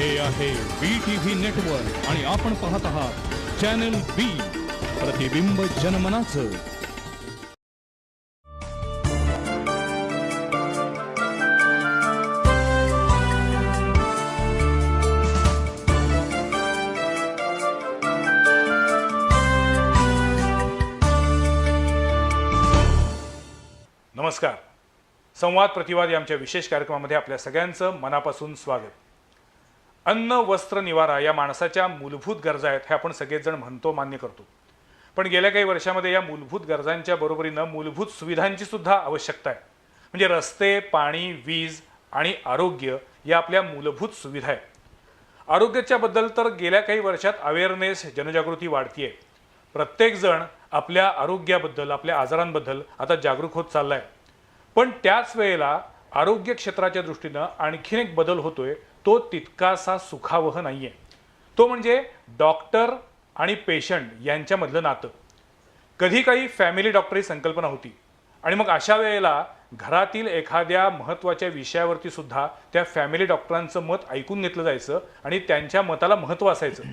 हे आहे BTV network आणि आपण पाहत आहात चॅनल बी, प्रतिबिंब जनमनाचं. नमस्कार. संवाद प्रतिवाद या आमच्या विशेष कार्यक्रमामध्ये आपल्या सगळ्यांचं मनापासून स्वागत. अन्न, वस्त्र, निवारा या माणसाच्या मूलभूत गरजा आहेत हे आपण सगळेजण म्हणतो, मान्य करतो. पण गेल्या काही वर्षामध्ये या मूलभूत गरजांच्या बरोबरीनं मूलभूत सुविधांची सुद्धा आवश्यकता आहे. म्हणजे रस्ते, पाणी, वीज आणि आरोग्य या आपल्या मूलभूत सुविधा आहेत. आरोग्याच्या बद्दल तर गेल्या काही वर्षात अवेअरनेस, जनजागृती वाढतीये. प्रत्येकजण आपल्या आरोग्याबद्दल, आपल्या आजारांबद्दल आता जागरूक होत चाललाय. पण त्याच वेळेला आरोग्य क्षेत्राच्या दृष्टीनं आणखीन एक बदल होतोय, तो तितकासा सुखावह नाहीये. तो म्हणजे डॉक्टर आणि पेशंट यांच्यामधलं नातं. कधी काही फॅमिली डॉक्टर ही संकल्पना होती आणि मग अशा वेळेला घरातील एखाद्या महत्त्वाच्या विषयावरती सुद्धा त्या फॅमिली डॉक्टरांचं मत ऐकून घेतलं जायचं आणि त्यांच्या मताला महत्त्व असायचं.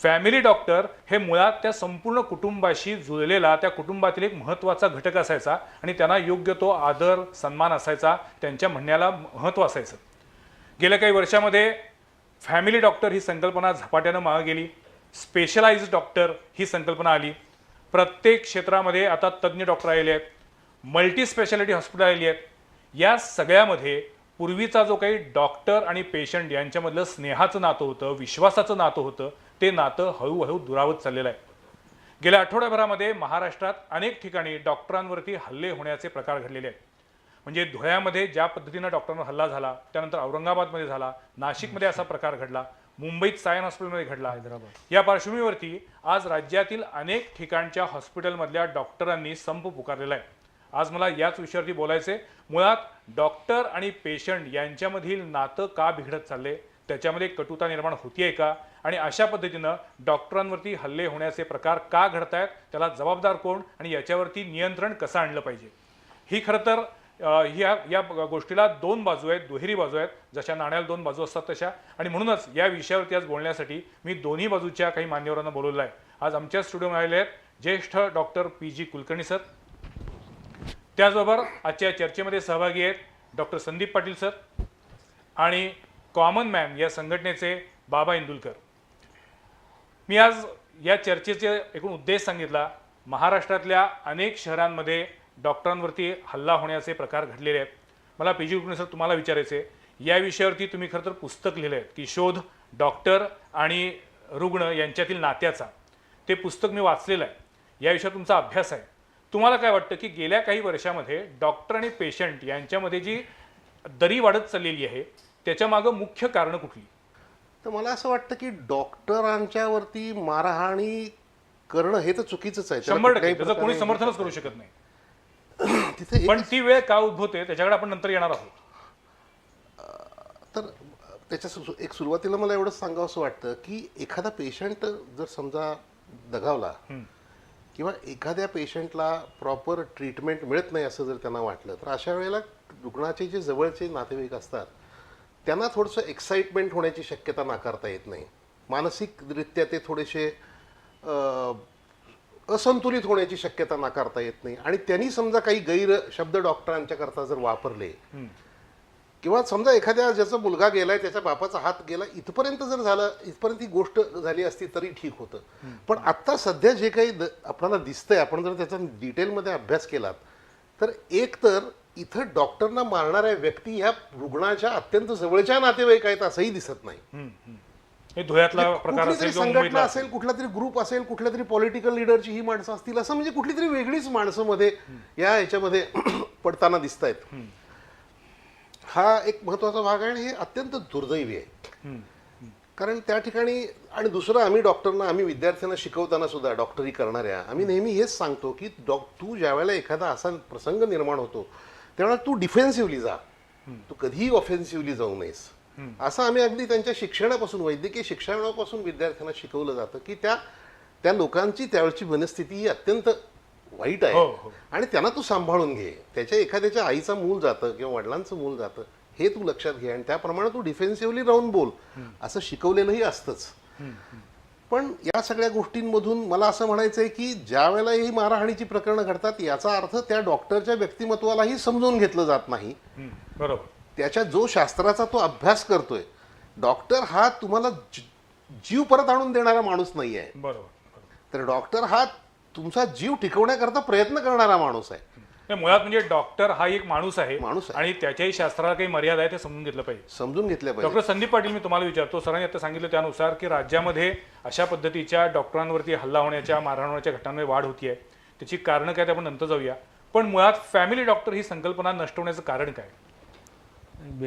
फॅमिली डॉक्टर हे मुळात त्या संपूर्ण कुटुंबाशी जुळलेला, त्या कुटुंबातील एक महत्त्वाचा घटक असायचा आणि त्यांना योग्य तो आदर, सन्मान असायचा, त्यांच्या म्हणण्याला महत्त्व असायचं. गेल्या काही वर्षामध्ये फॅमिली डॉक्टर ही संकल्पना झपाट्यानं मागे गेली. स्पेशलाइज्ड डॉक्टर ही संकल्पना आली. प्रत्येक क्षेत्रामध्ये आता तज्ज्ञ डॉक्टर आलेले आहेत. मल्टी स्पेशालिटी हॉस्पिटल आलेली आहेत. या सगळ्यामध्ये पूर्वीचा जो काही डॉक्टर आणि पेशंट यांच्यामधलं स्नेहाचं नातं होतं, विश्वासाचं नातं होतं, ते नातं हळूहळू दुरावत चाललेलं आहे. गेल्या आठवड्याभरामध्ये महाराष्ट्रात अनेक ठिकाणी डॉक्टरांवरती हल्ले होण्याचे प्रकार घडलेले आहेत. म्हणजे धुळ्यामध्ये ज्या पद्धतीनं डॉक्टरांवर हल्ला झाला, त्यानंतर औरंगाबादमध्ये झाला, नाशिकमध्ये असा प्रकार घडला, मुंबईत सायन हॉस्पिटलमध्ये घडला, हैदराबाद. या पार्श्वभूमीवरती आज राज्यातील अनेक ठिकाणच्या हॉस्पिटलमधल्या डॉक्टरांनी संप पुकारलेला आहे. आज मला याच विषयावरती बोलायचे. मुळात डॉक्टर आणि पेशंट यांच्यामधील नातं का बिघडत चालले, त्याच्यामध्ये कटुता निर्माण होतीये का, आणि अशा पद्धतीनं डॉक्टरांवरती हल्ले होण्याचे प्रकार का घडतायत, त्याला जबाबदार कोण आणि याच्यावरती नियंत्रण कसं आणलं पाहिजे. ही खरं तर या गोष्टीला दोन बाजू आहेत, दुहेरी बाजू आहेत. जशा नाण्याला दोन बाजू असतात तशा. आणि म्हणूनच या विषयावरती आज बोलण्यासाठी मी दोन्ही बाजूच्या काही मान्यवरांना बोलवलं आहे. आज आमच्या स्टुडिओमध्ये आलेले आहेत ज्येष्ठ डॉक्टर PG कुलकर्णी सर. त्याचबरोबर आजच्या चर्चेमध्ये सहभागी आहेत डॉक्टर संदीप पाटील सर आणि कॉमन मॅन या संघटनेचे बाबा इंदुलकर. मी आज या चर्चेचे एकूण उद्देश सांगितला. महाराष्ट्रातल्या अनेक शहरांमध्ये डॉक्टरांवरती हल्ला होण्याचे प्रकार घडलेले आहेत. मला PG कुलकर्णी सर तुम्हाला विचारायचे, या विषयावरती तुम्ही खरं तर पुस्तक लिहिलं आहे की शोध डॉक्टर आणि रुग्ण यांच्यातील नात्याचा. ते पुस्तक मी वाचलेलं आहे. या विषयावर तुमचा अभ्यास आहे. तुम्हाला काय वाटतं की गेल्या काही वर्षामध्ये डॉक्टर आणि पेशंट यांच्यामध्ये जी दरी वाढत चाललेली आहे, त्याच्या मागं मुख्य कारण कुठली? तर मला असं वाटतं की डॉक्टरांच्यावरती मारहाणी करणं हे तर चुकीचंच आहे. 100% त्याचं कोणी समर्थनच करू शकत नाही. तिथे पण ती वेळ का उद्भवते त्याच्याकडे आपण नंतर येणार आहोत. तर त्याच्या एक सुरुवातीला मला एवढंच सांगावंसं वाटतं की एखादा पेशंट जर समजा दगावला किंवा एखाद्या पेशंटला प्रॉपर ट्रीटमेंट मिळत नाही असं जर त्यांना वाटलं, तर अशा वेळेला रुग्णाचे जे जवळचे नातेवाईक असतात त्यांना थोडंसं एक्साइटमेंट होण्याची शक्यता नाकारता येत नाही. मानसिकरित्या ते थोडेसे असंतुलित होण्याची शक्यता नाकारता येत नाही. आणि त्यांनी समजा काही गैर शब्द डॉक्टरांच्या करता जर वापरले किंवा समजा एखाद्या ज्याचा मुलगा गेलाय, त्याच्या बापाचा हात गेला, इथपर्यंत जर झालं, इथपर्यंत ही गोष्ट झाली असती तरी ठीक होतं. पण आत्ता सध्या जे काही आपल्याला दिसतंय, आपण जर त्याचा डिटेलमध्ये अभ्यास केलात तर एक तर इथं डॉक्टरना मारणाऱ्या व्यक्ती ह्या रुग्णाच्या अत्यंत जवळच्या नातेवाईक आहेत असंही दिसत नाही. हे धुळ्यातला प्रकार असेल, संघटना असेल, कुठला तरी ग्रुप असेल, कुठल्या तरी पॉलिटिकल लीडरची ही माणसं असतील, असं म्हणजे कुठली तरी वेगळीच माणसं मध्ये या ह्याच्यामध्ये पडताना दिसत आहेत. हा एक महत्वाचा भाग आहे आणि हे अत्यंत दुर्दैवी आहे. कारण त्या ठिकाणी, आणि दुसरं, आम्ही विद्यार्थ्यांना शिकवताना सुद्धा डॉक्टरी करणाऱ्या आम्ही नेहमी हेच सांगतो की तू ज्यावेळेला एखादा असा प्रसंग निर्माण होतो त्यावेळेला तू डिफेन्सिव्हली जा, तू कधीही ऑफेन्सिव्हली जाऊ नयेस. असं आम्ही अगदी त्यांच्या शिक्षणापासून, वैद्यकीय शिक्षणापासून विद्यार्थ्यांना शिकवलं जातं की त्या लोकांची त्यावेळची मनस्थिती ही अत्यंत वाईट आहे आणि त्यांना तू सांभाळून घे. त्याच्या एखाद्याच्या आईचं मूल जातं किंवा वडिलांचं मूल जातं हे तू लक्षात घे आणि त्याप्रमाणे तू डिफेन्सिव्हली राहून बोल असं शिकवलेलंही असतंच. पण या सगळ्या गोष्टींमधून मला असं म्हणायचंय की ज्या वेळेला ही मारहाणीची प्रकरणं घडतात याचा अर्थ त्या डॉक्टरच्या व्यक्तिमत्वालाही समजून घेतलं जात नाही. बरोबर. त्याच्या जो शास्त्राचा तो अभ्यास करतोय, डॉक्टर हा तुम्हाला जीव परत आणून देणारा माणूस नाही आहे. बरोबर. तर डॉक्टर हा तुमचा जीव टिकवण्याकरता प्रयत्न करणारा माणूस आहे. मुळात म्हणजे डॉक्टर हा एक माणूस आहे माणूस आहे. आणि त्याच्याही शास्त्राला काही मर्यादा आहे ते समजून घेतलं पाहिजे. समजून घेतल्या पाहिजे. डॉक्टर संदीप पाटील, मी तुम्हाला विचारतो, सरांनी आता सांगितलं त्यानुसार की राज्यामध्ये अशा पद्धतीच्या डॉक्टरांवरती हल्ला होण्याच्या, मारहाण होण्याच्या घटनांमध्ये वाढ होतीये. त्याची कारणं काय ते आपण नंतर जाऊया. पण मुळात फॅमिली डॉक्टर ही संकल्पना नष्ट होण्याचं कारण काय?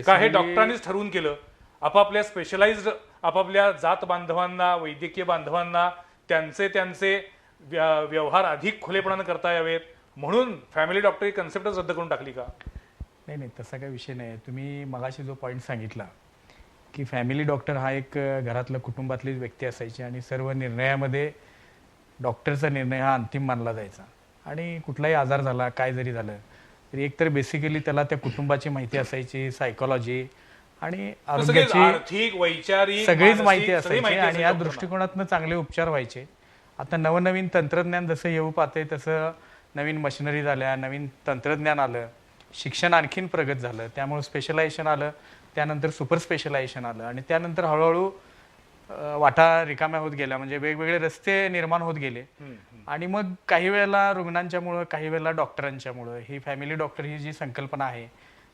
का हे डॉक्टरांनीच ठरवून केलं? आपापल्या स्पेशलाइज्ड आपापल्या जात बांधवांना, वैद्यकीय बांधवांना त्यांचे व्यवहार अधिक खुलेपणानं करता यावेत म्हणून फॅमिली डॉक्टर ही कन्सेप्टच रद्द करून टाकली का? नाही, तसा काही विषय नाही. तुम्ही मगाशी जो पॉईंट सांगितला की फॅमिली डॉक्टर हा एक घरातलं कुटुंबातलीच व्यक्ती असायची आणि सर्व निर्णयामध्ये डॉक्टरचा निर्णय हा अंतिम मानला जायचा. आणि कुठलाही आजार झाला, काय जरी झालं तरी एकतर बेसिकली त्याला त्या कुटुंबाची माहिती असायची, सायकोलॉजी आणि आरोग्याची आर्थिक, वैचारिक सगळीच माहिती असायची आणि या दृष्टिकोनातनं चांगले उपचार व्हायचे. आता नवनवीन तंत्रज्ञान जसं येऊ पाहते तसं नवीन मशिनरी झाल्या, नवीन तंत्रज्ञान आलं, शिक्षण आणखीन प्रगत झालं, त्यामुळे स्पेशलायझेशन आलं, त्यानंतर सुपर स्पेशलायझेशन आलं आणि त्यानंतर हळूहळू वाटा रिकाम्या होत गेल्या, म्हणजे वेगवेगळे रस्ते निर्माण होत गेले. आणि मग काही वेळेला रुग्णांच्यामुळं, काही वेळेला डॉक्टरांच्यामुळं ही फॅमिली डॉक्टर ही जी संकल्पना आहे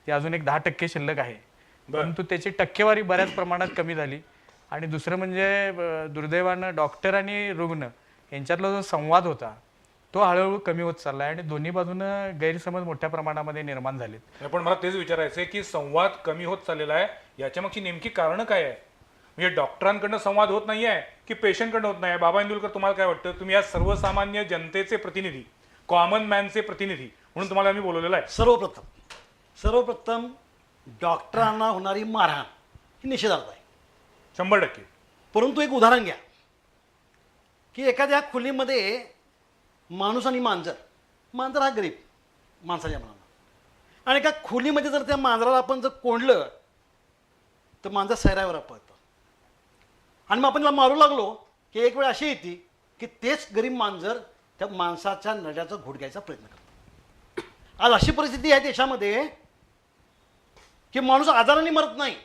ती अजून एक 10% शिल्लक आहे, परंतु त्याची टक्केवारी बऱ्याच प्रमाणात कमी झाली. आणि दुसरं म्हणजे दुर्दैवानं डॉक्टर आणि रुग्ण यांच्यातला जो संवाद होता तो हळूहळू कमी होत चाललाय आणि दोन्ही बाजूनं गैरसमज मोठ्या प्रमाणामध्ये निर्माण झालेत. पण मला तेच विचारायचंय की संवाद कमी होत चाललेला आहे, याच्या मागची नेमकी कारणं काय आहे? म्हणजे डॉक्टरांकडनं संवाद होत नाहीये की पेशंटकडनं होत नाही? बाबा इंदुलकर, तुम्हाला काय वाटतं? तुम्ही या सर्वसामान्य जनतेचे प्रतिनिधी, कॉमन मॅनचे प्रतिनिधी म्हणून तुम्हाला आम्ही बोलवलेलं आहे. सर्वप्रथम डॉक्टरांना होणारी मारहाण ही निषेधार्थ आहे 100%. परंतु एक उदाहरण घ्या की एखाद्या खोलीमध्ये माणूस आणि मांजर हा गरीब माणसाच्या मनानं, आणि एका खोलीमध्ये जर त्या मांजराला आपण जर कोंडलं तर मांजर सैरावर पळतं आणि मग आपण त्याला मारू लागलो की एक वेळ अशी येते की तेच गरीब मांजर त्या माणसाच्या नड्याचा घोट घ्यायचा प्रयत्न करतो. आज अशी परिस्थिती आहे देशामध्ये की माणूस आजाराने मरत नाही,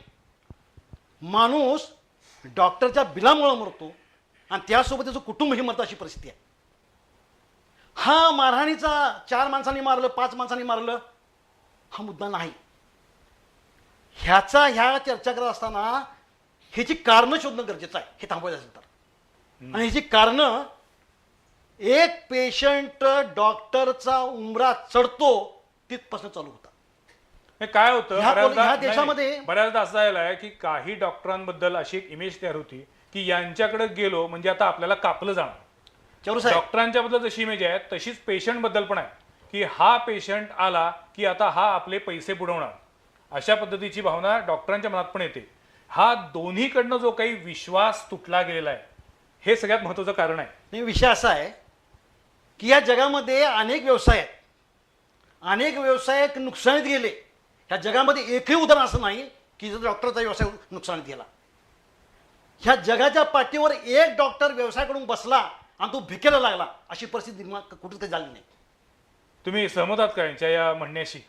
माणूस डॉक्टरच्या बिलामुळे मरतो आणि त्यासोबत त्याचं कुटुंबही मरतं, अशी परिस्थिती आहे. हा मारहाणीचा 4 माणसांनी मारलं, 5 माणसांनी मारलं हा मुद्दा नाही. ह्या चर्चा करत असताना ह्याची कारणं शोधणं गरजेचं आहे, हे थांबवायचं असेल तर. आणि ह्याची कारणं, एक पेशंट डॉक्टरचा उंबरा चढतो तिथपासून चालू होतात. काय होतं ह्या देशामध्ये बऱ्याचदा असं झालं आहे की काही डॉक्टरांबद्दल अशी एक इमेज तयार होती की यांच्याकडे गेलो म्हणजे आता आपल्याला कापलं जाणार. डॉक्टरांच्या बद्दल जशी इमेज आहे तशीच पेशंट बद्दल पण आहे की हा पेशंट आला की आता हा आपले पैसे बुडवणार, अशा पद्धतीची भावना डॉक्टरांच्या मनात पण येते. हा दोन्हीकडनं जो काही विश्वास तुटला गेलेला आहे हे सगळ्यात महत्वाचं कारण आहे. विषय असा आहे की या जगामध्ये अनेक व्यवसाय आहेत, अनेक व्यवसाय नुकसानीत गेले. ह्या जगामध्ये एकही उदाहरण असं नाही की जर डॉक्टरचा व्यवसाय नुकसानीत गेला. ह्या जगाच्या पाठीवर एक डॉक्टर व्यवसायाकडून बसला आणि तो भिकेला लागला, अशी परिस्थिती निर्माण कुठेच काही झाली नाही. तुम्ही सहमत आहात का यांच्या या म्हणण्याशी?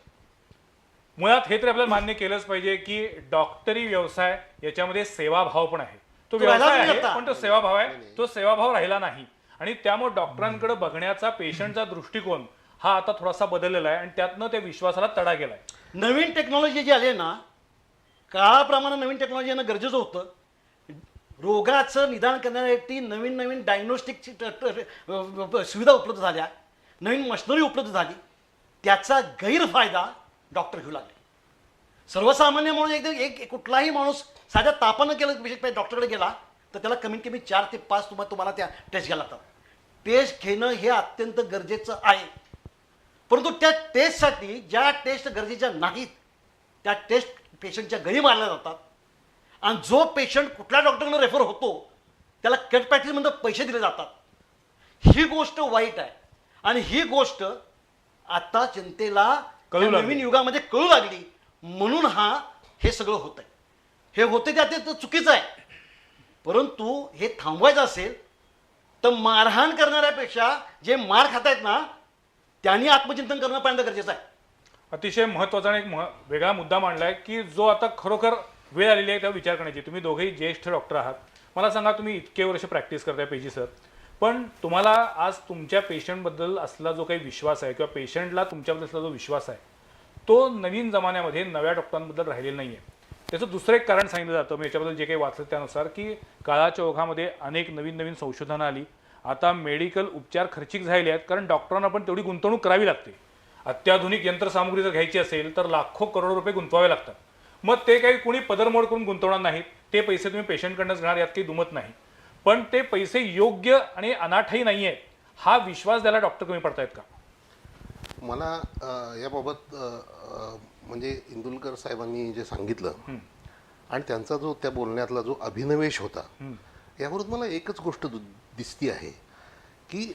मुळात हे तरी आपल्याला मान्य केलंच पाहिजे की डॉक्टरी व्यवसाय याच्यामध्ये सेवाभाव पण आहे. तो व्यवसाय आहे पण तो सेवाभाव आहे, तो सेवाभाव राहिला नाही. आणि त्यामुळे डॉक्टरांकडे बघण्याचा, पेशंटचा दृष्टिकोन हा आता थोडासा बदललेला आहे आणि त्यातनं त्या विश्वासाला तडा गेलाय. नवीन टेक्नॉलॉजी जी आली ना, काळाप्रमाणे नवीन टेक्नॉलॉजी येणं गरजेचं होतं. रोगाचं निदान करण्यासाठी नवीन डायग्नोस्टिकची सुविधा उपलब्ध झाल्या, नवीन मशिनरी उपलब्ध झाली, त्याचा गैरफायदा डॉक्टर घेऊ लागले. सर्वसामान्य म्हणून एकदम कुठलाही माणूस साध्या तापानं केलं डॉक्टरकडे गेला तर त्याला कमीत कमी 4 ते 5 तुम्हाला त्या टेस्ट घ्यायला लागतात. टेस्ट घेणं हे अत्यंत गरजेचं आहे, परंतु त्या टेस्टसाठी ज्या टेस्ट गरजेच्या नाहीत त्या टेस्ट पेशंटच्या घरी मारल्या जातात. आणि जो पेशंट कुठल्या डॉक्टरकडे रेफर होतो त्याला कट प्रॅक्टिसमध्ये पैसे दिले जातात. ही गोष्ट वाईट आहे आणि ही गोष्ट आता जनतेला नवीन युगामध्ये कळू लागली. म्हणून हा हे सगळं होतंय. हे होते ते चुकीचं आहे. परंतु हे थांबवायचं असेल तर मारहाण करणाऱ्यापेक्षा जे मार खातायत ना त्यांनी आत्मचिंतन करणं पहिल्यांदा गरजेचं आहे. अतिशय महत्त्वाचा आणि एक वेगळा मुद्दा मांडलाय की जो आता खरोखर वेळ आलेली आहे त्यावर विचार करण्याची. तुम्ही दोघेही ज्येष्ठ डॉक्टर आहात. मला सांगा, तुम्ही इतके वर्ष प्रॅक्टिस करताय पेजी सर, पण तुम्हाला आज तुमच्या पेशंटबद्दल असलेला जो काही विश्वास आहे किंवा पेशंटला तुमच्याबद्दल असलेला जो विश्वास आहे तो नवीन जमान्यामध्ये नव्या डॉक्टरांबद्दल राहिलेला नाही आहे. त्याचं दुसरं एक कारण सांगितलं जातं, मी याच्याबद्दल जे काही वाचलं त्यानुसार, की काळाच्या ओघामध्ये अनेक नवीन नवीन संशोधनं आली. आता मेडिकल उपचार खर्चिक झालेले आहेत कारण डॉक्टरांना पण तेवढी गुंतवणूक करावी लागते. अत्याधुनिक यंत्रसामुग्री जर घ्यायची असेल तर लाखो करोड रुपये गुंतवावे लागतात. मग ते काही कुणी पदरमोड करून गुंतवणार नाहीत. ते पैसे तुम्ही पेशंटकडनंच घेणार, यात काही दुमत नाही. पण ते पैसे योग्य आणि अनाठाई नाही आहेत, हा विश्वास द्यायला डॉक्टर कमी पडतायत का? मला याबाबत म्हणजे इंदुलकर साहेबांनी जे सांगितलं आणि त्यांचा जो त्या बोलण्यातला जो अभिनवेश होता, यावरून मला एकच गोष्ट दिसती आहे की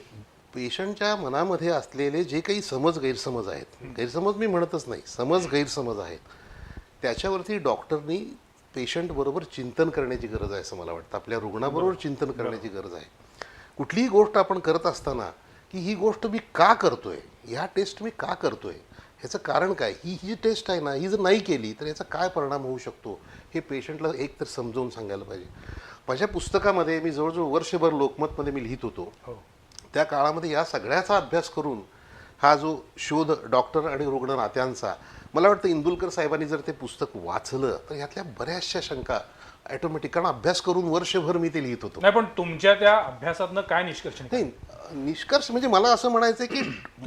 पेशंटच्या मनामध्ये असलेले जे काही गैरसमज आहेत, गैरसमज मी म्हणतच नाही, गैरसमज आहेत, त्याच्यावरती डॉक्टरनी पेशंटबरोबर चिंतन करण्याची गरज आहे असं मला वाटतं. आपल्या रुग्णाबरोबर चिंतन करण्याची गरज आहे. कुठलीही गोष्ट आपण करत असताना की ही गोष्ट मी का करतोय, ह्या टेस्ट मी का करतोय, ह्याचं कारण काय, ही जी टेस्ट आहे ना ही जर नाही केली तर याचा काय परिणाम होऊ शकतो, हे पेशंटला एक तर समजावून सांगायला पाहिजे. माझ्या पुस्तकामध्ये मी जवळजवळ वर्षभर लोकमतमध्ये मी लिहित होतो. त्या काळामध्ये या सगळ्याचा अभ्यास करून हा जो शोध डॉक्टर आणि रुग्ण नात्यांचा, मला वाटतं इंदुलकर साहेबांनी जर ते पुस्तक वाचलं तर यातल्या बऱ्याचशा शंका ऑटोमॅटिक, कारण अभ्यास करून वर्षभर मी ते लिहित होतो. नाही, पण तुमच्या त्या अभ्यासातनं काय निष्कर्ष नाही, निष्कर्ष म्हणजे मला असं म्हणायचं की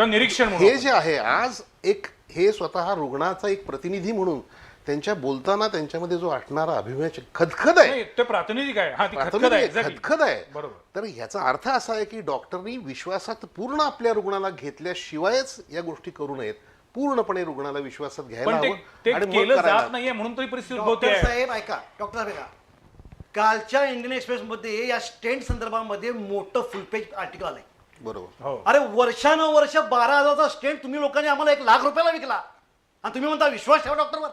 निरीक्षण हे जे आहे आज एक हे स्वतः रुग्णाचा एक प्रतिनिधी म्हणून त्यांच्या बोलताना त्यांच्यामध्ये जो असणारा अभिनयाची खदखद आहे, ते प्रातिनिधिक आहे. हा, ती खदखद आहे, exactly. खदखद आहे. बरोबर. तर ह्याचा अर्थ असा आहे की डॉक्टरनी विश्वासात पूर्ण आपल्या रुग्णाला घेतल्याशिवायच या गोष्टी करू नयेत. पूर्णपणे रुग्णाला विश्वासात घ्यायला पण हवं ते आणि मग केलं करायला जात नाहीये म्हणून तरी परिस्थिती उद्भवते डॉक्टर आहे. साहेब ऐका, डॉक्टर साहेब ऐका, कालच्या इंडियन एक्सप्रेसमध्ये या स्टेंट संदर्भामध्ये मोठं फुल पेज आर्टिकल आलंय. बरोबर. हो. अरे वर्षानुवर्ष 12,000चा स्टेंट तुम्ही लोकांनी आम्हाला 1,00,000 रुपयाला विकला आणि तुम्ही म्हणता विश्वास ठेवा डॉक्टरवर.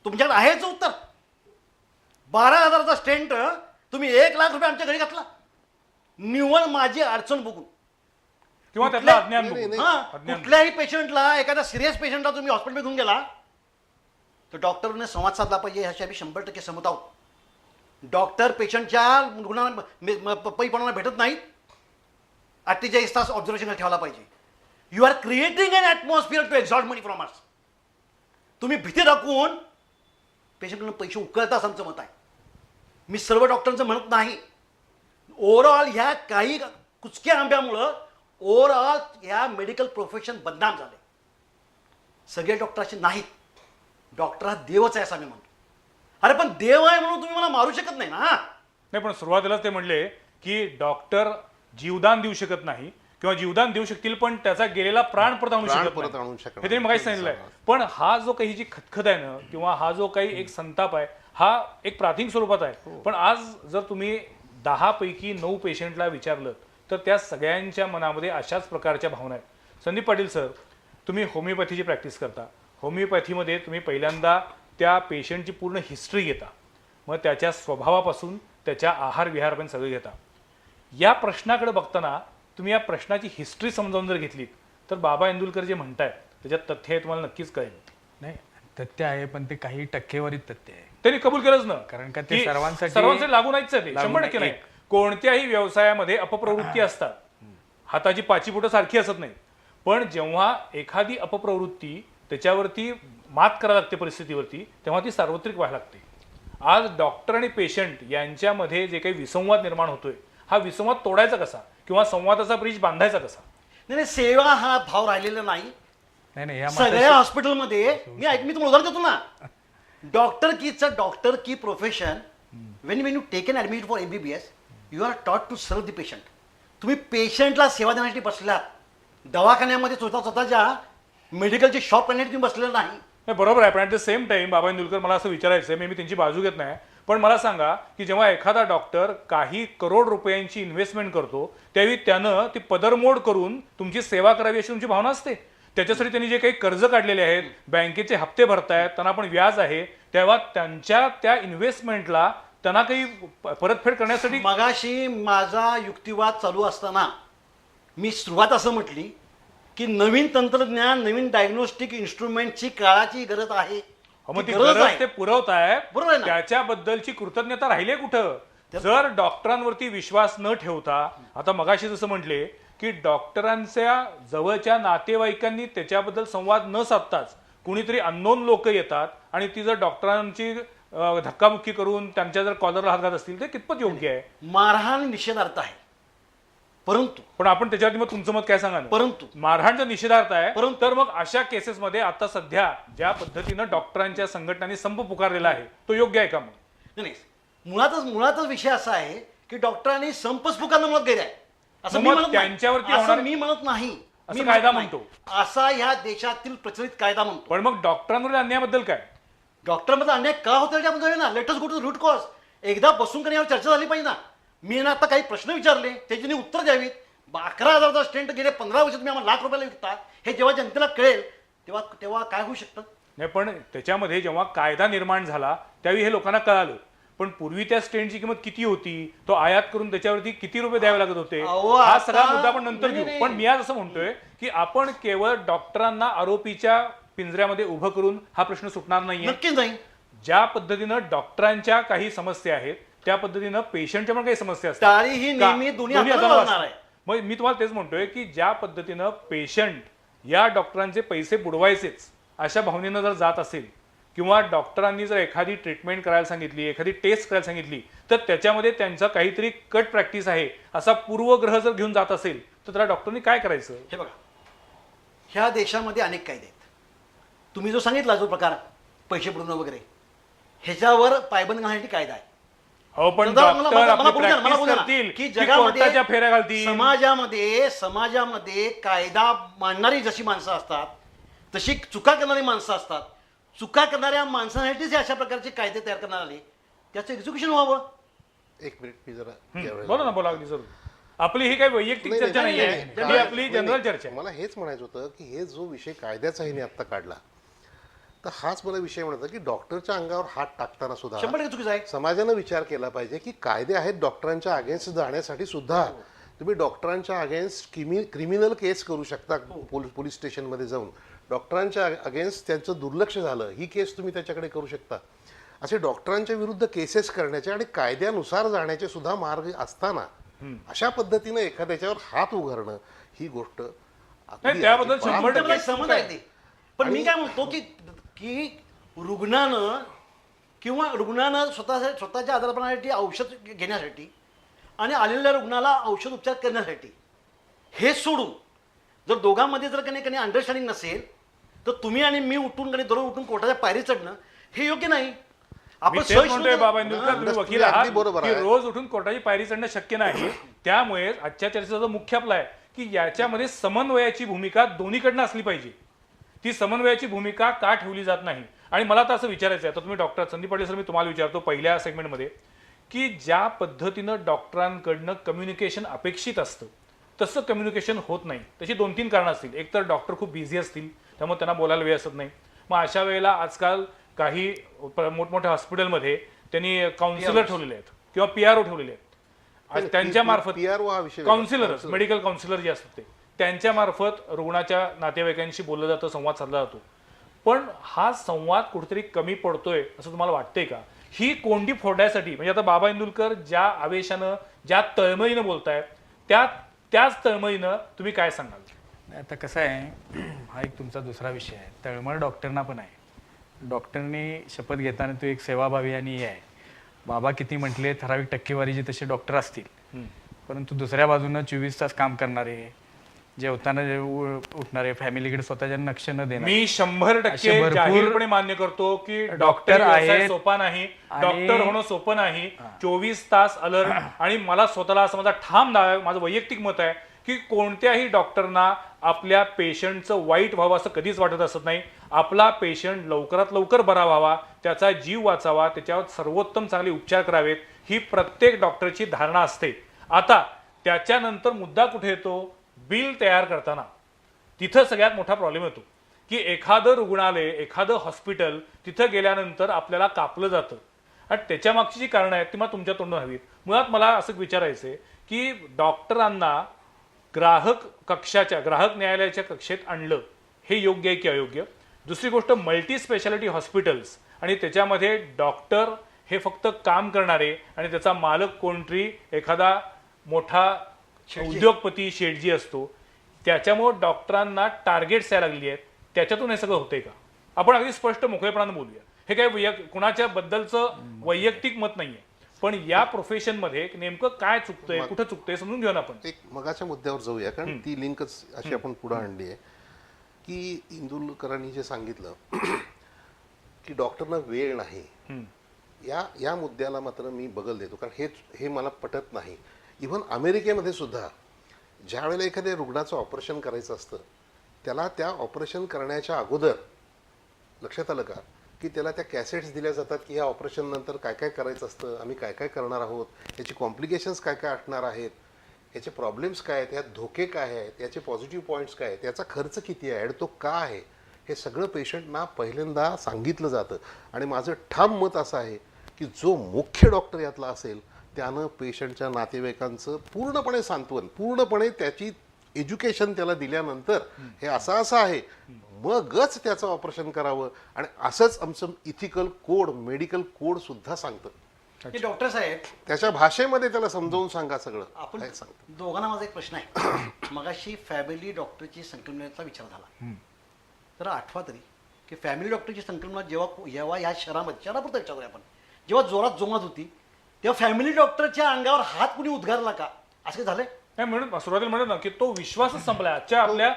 तुमच्याकडे आहेच उत्तर. 12,000चा स्टेंट तुम्ही 1,00,000 रुपये आमच्या घरी घातला निव्वळ माझी अडचण बघून किंवा त्यातलं अज्ञान नाही, बघून. हा, अज्ञान. कुठल्याही पेशंटला, एखाद्या सिरियस पेशंटला तुम्ही हॉस्पिटलमध्ये घेऊन गेला तर डॉक्टरने संवाद साधला पाहिजे, ह्याशी आम्ही 100% सहमत आहोत. डॉक्टर पेशंटच्या रुग्णांना पैपणाला भेटत नाहीत. 48 तास ऑब्झर्वेशनला ठेवायला पाहिजे. You are creating an atmosphere to extort money from us. तुम्ही भीती दाखवून पेशंटकडून पैसे उकळता असं आमचं मत आहे. मी सर्व डॉक्टरांचं म्हणत नाही. ओव्हरऑल ह्या काही कुचक्या आंब्यामुळं ओव्हरऑल ह्या मेडिकल प्रोफेशन बदनाम झाले. सगळे डॉक्टर असे नाहीत. डॉक्टर हा देवच आहे असं आम्ही म्हणतो. अरे पण देव आहे म्हणून तुम्ही मला मारू शकत नाही ना. नाही, पण सुरुवातीलाच ते म्हणले की डॉक्टर जीवदान देऊ शकत नाही किंवा जीवदान देऊ शकतील पण त्याचा गेलेला प्राण परत आणू प्राण शकत परत नाही. आणू शकत हे त्यांनी मगाशी सांगितलंय. पण हा जो काही जी खतखत आहे ना किंवा हा जो काही एक संताप आहे हा एक प्राथमिक स्वरूपात आहे. पण आज जर तुम्ही 10 पैकी 9 पेशंटला विचारलं तर त्या सगळ्यांच्या मनामध्ये अशाच प्रकारच्या भावना आहेत. संदीप पाटील सर, तुम्ही होमिओपॅथीची प्रॅक्टिस करता. होमिओपॅथीमध्ये तुम्ही पहिल्यांदा त्या पेशंटची पूर्ण हिस्ट्री घेता, मग त्याच्या स्वभावापासून त्याच्या आहार विहारपर्यंत सगळं घेता. या प्रश्नाकडे बघताना तुम्ही या प्रश्नाची हिस्ट्री समजावून जर घेतलीत तर बाबा इंदुलकर जे म्हणतायत त्याच्यात तथ्य आहे तुम्हाला नक्कीच कळेल. नाही, तथ्य आहे पण ते काही टक्केवारीत तथ्य आहे. त्यांनी कबूल केलंच ना, कारण का ते की सर्वांसाठी लागू नाहीच आहे. ते लागू 100% नाही. नाही. कोणत्याही व्यवसायामध्ये अपप्रवृत्ती असतात. हाताची पाची बोटं सारखी असत नाही. पण जेव्हा एखादी अपप्रवृत्ती त्याच्यावरती मात करायला लागते परिस्थितीवरती, तेव्हा ती सार्वत्रिक व्हायला लागते. आज डॉक्टर आणि पेशंट यांच्यामध्ये जे काही विसंवाद निर्माण होतोय, हा विसंवाद तोडायचा कसा किंवा संवादाचा ब्रिज बांधायचा कसा? नाही, सेवा हा भाव राहिलेला नाही. नाही या सगळ्या हॉस्पिटलमध्ये मी तुम्हाला उदाहरण देतो ना. डॉक्टर की profession when you take an admit for MBBS you are taught to serve the patient. तुम्ही पेशंटला सेवा देण्यासाठी बसलात. दवाखान्यामध्ये स्वतःच्या मेडिकलची शॉप करण्यासाठी तुम्ही बसलेला नाही. बरोबर आहे. पण ॲट द सेम टाइम बाबा इंदुलकर, मला असं विचारायचं आहे, मी त्यांची बाजू घेत नाही, पण मला सांगा की जेव्हा एखादा डॉक्टर काही करोड रुपयांची इन्व्हेस्टमेंट करतो त्यावेळी त्यानं ती पदरमोड करून तुमची सेवा करावी अशी तुमची भावना असते. त्याच्यासाठी त्यांनी जे काही कर्ज काढलेले आहेत, बँकेचे हप्ते भरतायत, त्यांना पण व्याज आहे, तेव्हा त्यांच्या त्या इन्व्हेस्टमेंटला त्यांना काही परतफेड करण्यासाठी मगाशी माझा युक्तिवाद चालू असताना मी सुरुवात असं म्हटली की नवीन तंत्रज्ञान, नवीन डायग्नोस्टिक इन्स्ट्रुमेंटची काळाची गरज आहे. मग ती ती गरज गरज आहे. ते पुरवताय, बरोबर आहे ना? त्याच्याबद्दलची कृतज्ञता राहिली कुठं? जर डॉक्टरांवरती विश्वास न ठेवता, आता मगाशी जसं म्हटले की डॉक्टरांच्या जवळच्या नातेवाईकांनी त्याच्याबद्दल संवाद न साधताच कुणीतरी अननोन लोक येतात आणि ती जर डॉक्टरांची धक्काबुक्की करून त्यांच्या जर कॉलरला हात घालत असतील ते कितपत योग्य आहे? मारहाण निषेधार्थ आहे, परंतु पण आपण त्याच्यावरती मग तुमचं मत काय सांगा ना? परंतु मारहाणचा निषेधार्थ आहे, परंतु- तर मग अशा केसेसमध्ये आता सध्या ज्या पद्धतीनं डॉक्टरांच्या संघटनांनी संप पुकारलेला आहे तो योग्य आहे का? मग नाही, मुळातच विषय असा आहे की डॉक्टरांनी संपच पुकारणं मत गैर आहे असं मग मी म्हणत नाही. त्यांच्यावरती असं होणार- मी म्हणत नाही. असं मी कायदा म्हणत नाही. म्हणतो. असा ह्या देशातील प्रचलित कायदा म्हणतो. पण मग डॉक्टरांवरील अन्यायाबद्दल काय? डॉक्टरमध्ये अन्याय का होतो त्याबद्दल ना let's go to root cause. एकदा बसून यावर चर्चा झाली पाहिजे ना. मी ना आता काही प्रश्न विचारले त्याची उत्तर द्यावीत. 11,000चा स्टेंट गेले 15 वर्षात तुम्ही आम्हाला लाख रुपयाला विकता, हे जेव्हा जनतेला कळेल तेव्हा काय होऊ शकतं? नाही, पण त्याच्यामध्ये जेव्हा कायदा निर्माण झाला त्यावेळी हे लोकांना कळालं. पण पूर्वी त्या स्टेंटची किंमत किती होती, तो आयात करून त्याच्यावरती किती रुपये द्यावे लागत होते, अहो, हा आता- सगळा मुद्दा आपण नंतर नाही, घेऊ. नाही. पण मी आज असं म्हणतोय की आपण केवळ डॉक्टरांना आरोपीच्या पिंजऱ्यामध्ये उभं करून हा प्रश्न सुटणार नाहीये. नक्कीच नाही. ज्या पद्धतीनं डॉक्टरांच्या काही समस्या आहेत त्या पद्धतीनं पेशंटच्या पण काही समस्या असतात. टाळी ही का? नेहमी दोन्ही दोन्ही हाताला हाताला लागणार असते. आहे. मग मी तुम्हाला तेच म्हणतोय की ज्या पद्धतीनं पेशंट या डॉक्टरांचे पैसे बुडवायचेच अशा भावनेनं जर जात असेल किंवा डॉक्टरांनी जर एखादी ट्रीटमेंट करायला सांगितली, एखादी टेस्ट करायला सांगितली, तर त्याच्यामध्ये त्यांचा काहीतरी कट प्रॅक्टिस आहे असा पूर्वग्रह जर घेऊन जात असेल तर त्याला डॉक्टरनी काय करायचं? हे बघा, ह्या देशामध्ये अनेक कायदे आहेत. तुम्ही जो सांगितला जो प्रकार पैसे बुडवणं वगैरे, ह्याच्यावर पायबंद घालण्यासाठी कायदा आहे. हो, पण मला- मला- डॉक्टर मला- आपली मला बोलू द्या ना, मला practice बोलू द्या ना. करतील की की जगामध्ये कोर्टाच्या फेऱ्या घालतील. समाजामध्ये कायदा मांडणारी जशी माणसं असतात तशी चुका करणारी माणसं असतात. चुका करणाऱ्या माणसांसाठीच हे अशा प्रकारचे कायदे तयार करण्यात आले. त्याचं एक्झिक्युशन व्हावं. एक मिनिट मी जरा बोला ना, बोला, अगदी जरूर. आपली ही काही वैयक्तिक नाही, चर्चा नाही, नाही नाही, आहे, नाही, ही आपली नाही, जनरल नाही. चर्चा आहे. मला हेच म्हणायचं होतं की हे जो विषय कायद्याचा हिने आत्ता काढला, तर हाच मला विषय म्हणत की डॉक्टरच्या अंगावर हात टाकताना सुद्धा 100% चुकीचं आहे. समाजानं विचार केला पाहिजे की कायदे आहेत डॉक्टरांच्या अगेन्स्ट जाण्यासाठी सुद्धा. तुम्ही डॉक्टरांच्या अगेन्स्ट क्रिमिनल केस करू शकता पोलीस स्टेशनमध्ये जाऊन. डॉक्टरांच्या अगेन्स्ट त्यांचं दुर्लक्ष झालं ही केस तुम्ही त्याच्याकडे करू शकता. असे डॉक्टरांच्या विरुद्ध केसेस करण्याचे आणि कायद्यानुसार जाण्याचे सुद्धा मार्ग असताना अशा पद्धतीनं एखाद्याच्यावर हात उघडणं ही गोष्ट नाही, त्याबद्दल अजिबात- 100% मला समज आहे ते. पण मी काय म्हणतो की रुग्णानं स्वतःच्या आजारपणासाठी औषध घेण्यासाठी आणि आलेल्या रुग्णाला औषध उपचार करण्यासाठी हे सोडून जर दोघांमध्ये जर काही अंडरस्टँडिंग नसेल तर तुम्ही आणि मी उठून दररोज उठून कोर्टाच्या पायरी चढणं हे योग्य नाही. मी तेच म्हणतोय बाबा इंदुरकर, तुम्ही तुम्ही वकील अगदी आहात बरोबर की आहे. रोज उठून कोर्टाची पायरी चढणं शक्य नाही. त्यामुळे आजच्या चर्चेचा जो मुख्य आपला आहे की याच्यामध्ये समन्वयाची भूमिका दोन्हीकडनं असली पाहिजे. ती समन्वयाची भूमिका का ठेवली जात नाही? आणि मला तर असं विचारायचं आहे, आता तुम्ही डॉक्टर संदीप पाटील सर, मी तुम्हाला विचारतो पहिल्या सेगमेंटमध्ये की ज्या पद्धतीनं डॉक्टरांकडनं कम्युनिकेशन अपेक्षित असतं तसं कम्युनिकेशन होत नाही. त्याची 2-3 कारणं असतील. एक तर डॉक्टर खूप बिझी असतील त्यामुळे त्यांना बोलायला वेळ असत नाही. मग अशा वेळेला आजकाल काही मोठमोठ्या हॉस्पिटलमध्ये त्यांनी काउन्सिलर ठेवलेले आहेत किंवा PRO ठेवलेले आहेत. त्यांच्या मार्फत PRO हा विषय वेगळा. काउन्सिलर, मेडिकल काउन्सिलर जे असतात ते, त्यांच्या मार्फत रुग्णाच्या नातेवाईकांशी बोललं जातं, संवाद साधला जातो. पण हा संवाद कुठेतरी कमी पडतोय असं तुम्हाला वाटतंय का? ही कोंडी फोडण्यासाठी म्हणजे आता बाबा इंदुरकर ज्या आवेशानं, ज्या तळमळीनं बोलतायत त्याच तळमळीनं तुम्ही काय सांगाल? आता कसं आहे, हा एक तुमचा दुसरा विषय आहे. तळमळ डॉक्टरना पण आहे. डॉक्टरनी शपथ घेताना तो एक सेवाभावी आणि हे आहे. बाबा किती म्हटले ठराविक टक्केवारीचे तसे डॉक्टर असतील, परंतु दुसऱ्या बाजूनं 24 तास काम करणारे, जेवताना उठणारे, फॅमिलीकडे स्वतःच्या लक्ष न देणारे, मी 100% असे भरपूर जाहीरपणे मान्य करतो की डॉक्टर डॉक्टर आहेत. सोपा नाही, आणि- डॉक्टर होणं सोपं नाही. 24 तास अलर्ट. आणि मला स्वतःला असं माझा ठाम दावा आहे, माझं वैयक्तिक मत आहे की कोणत्याही डॉक्टरना आपल्या पेशंटचं वाईट व्हावं असं कधीच वाटत असत नाही. आपला पेशंट लवकरात लवकर बरा व्हावा, त्याचा जीव वाचावा, त्याच्यावर सर्वोत्तम चांगले उपचार करावेत ही प्रत्येक डॉक्टरची धारणा असते. आता त्याच्यानंतर मुद्दा कुठे येतो? बिल तयार करताना तिथं सगळ्यात मोठा प्रॉब्लेम येतो की एखादं रुग्णालय एखादं हॉस्पिटल तिथं गेल्यानंतर आपल्याला कापलं जातं आणि त्याच्या मागची जी कारणं आहेत ती मला तुमच्या तोंडून हवीत. मुळात मला असं विचारायचं आहे की डॉक्टरांना ग्राहक न्यायालयाच्या कक्षेत आणलं हे योग्य आहे की अयोग्य? दुसरी गोष्ट, मल्टी स्पेशालिटी हॉस्पिटल्स आणि त्याच्यामध्ये डॉक्टर हे फक्त काम करणारे आणि त्याचा मालक कोणतरी एखादा मोठा उद्योगपती शेठजी असतो, त्याच्यामुळे डॉक्टरांना टार्गेट्स यायला लागली आहेत, त्याच्यातून हे सगळं होतंय का? आपण अगदी स्पष्ट मोकळेपणाने बोलूया. हे काही कुणाच्या बद्दलचं वैयक्तिक मत नाहीये, पण या प्रोफेशनमध्ये नेमकं काय चुकतंय, कुठं चुकतंय समजून घेऊ ना आपण. एक मगाच्या मुद्द्यावर जाऊया, कारण ती लिंकच अशी आपण पुढे आणली आहे की इंदुलकरांनी जे सांगितलं की डॉक्टरना वेळ नाही, या मुद्द्याला मात्र मी बगल देतो, कारण हे मला पटत नाही. इव्हन अमेरिकेमध्ये सुद्धा ज्या वेळेला एखाद्या रुग्णाचं ऑपरेशन करायचं असतं त्याला त्या ऑपरेशन करण्याच्या अगोदर लक्षात आलं का की त्याला त्या कॅसेट्स दिल्या जातात की ह्या ऑपरेशन नंतर काय काय करायचं असतं, आम्ही काय काय करणार आहोत, याची कॉम्प्लिकेशन्स काय काय असणार आहेत, याचे प्रॉब्लेम्स काय आहेत, यात धोके काय आहेत, याचे पॉझिटिव्ह पॉईंट्स काय आहेत, याचा खर्च किती आहे आणि तो का आहे, हे सगळं पेशंटना पहिल्यांदा सांगितलं जातं. आणि माझं ठाम मत असं आहे की जो मुख्य डॉक्टर यातला असेल त्यानं पेशंटच्या नातेवाईकांचं पूर्णपणे सांत्वन, पूर्णपणे त्याची एज्युकेशन त्याला दिल्यानंतर हे असं आहे मगच त्याचं ऑपरेशन करावं. आणि असंच आमचं इथिकल कोड, मेडिकल कोड सुद्धा सांगतं. डॉक्टर साहेब त्याच्या भाषेमध्ये त्याला समजावून सांगा सगळं. आपण दोघांना माझा एक प्रश्न आहे. मगाशी फॅमिली डॉक्टरची संकल्पनेचा विचार झाला, तर आठवा तरी की फॅमिली डॉक्टरची संकल्पना जेव्हा या शहरापुरता विचार करूया आपण, जेव्हा जोरात जोमात होती तेव्हा फॅमिली डॉक्टरच्या अंगावर हात कुणी उद्गारला का, असं झालंय? नाही, म्हणून सुरुवातीला म्हणत ना की तो विश्वासच संपलाय. आजच्या आपल्या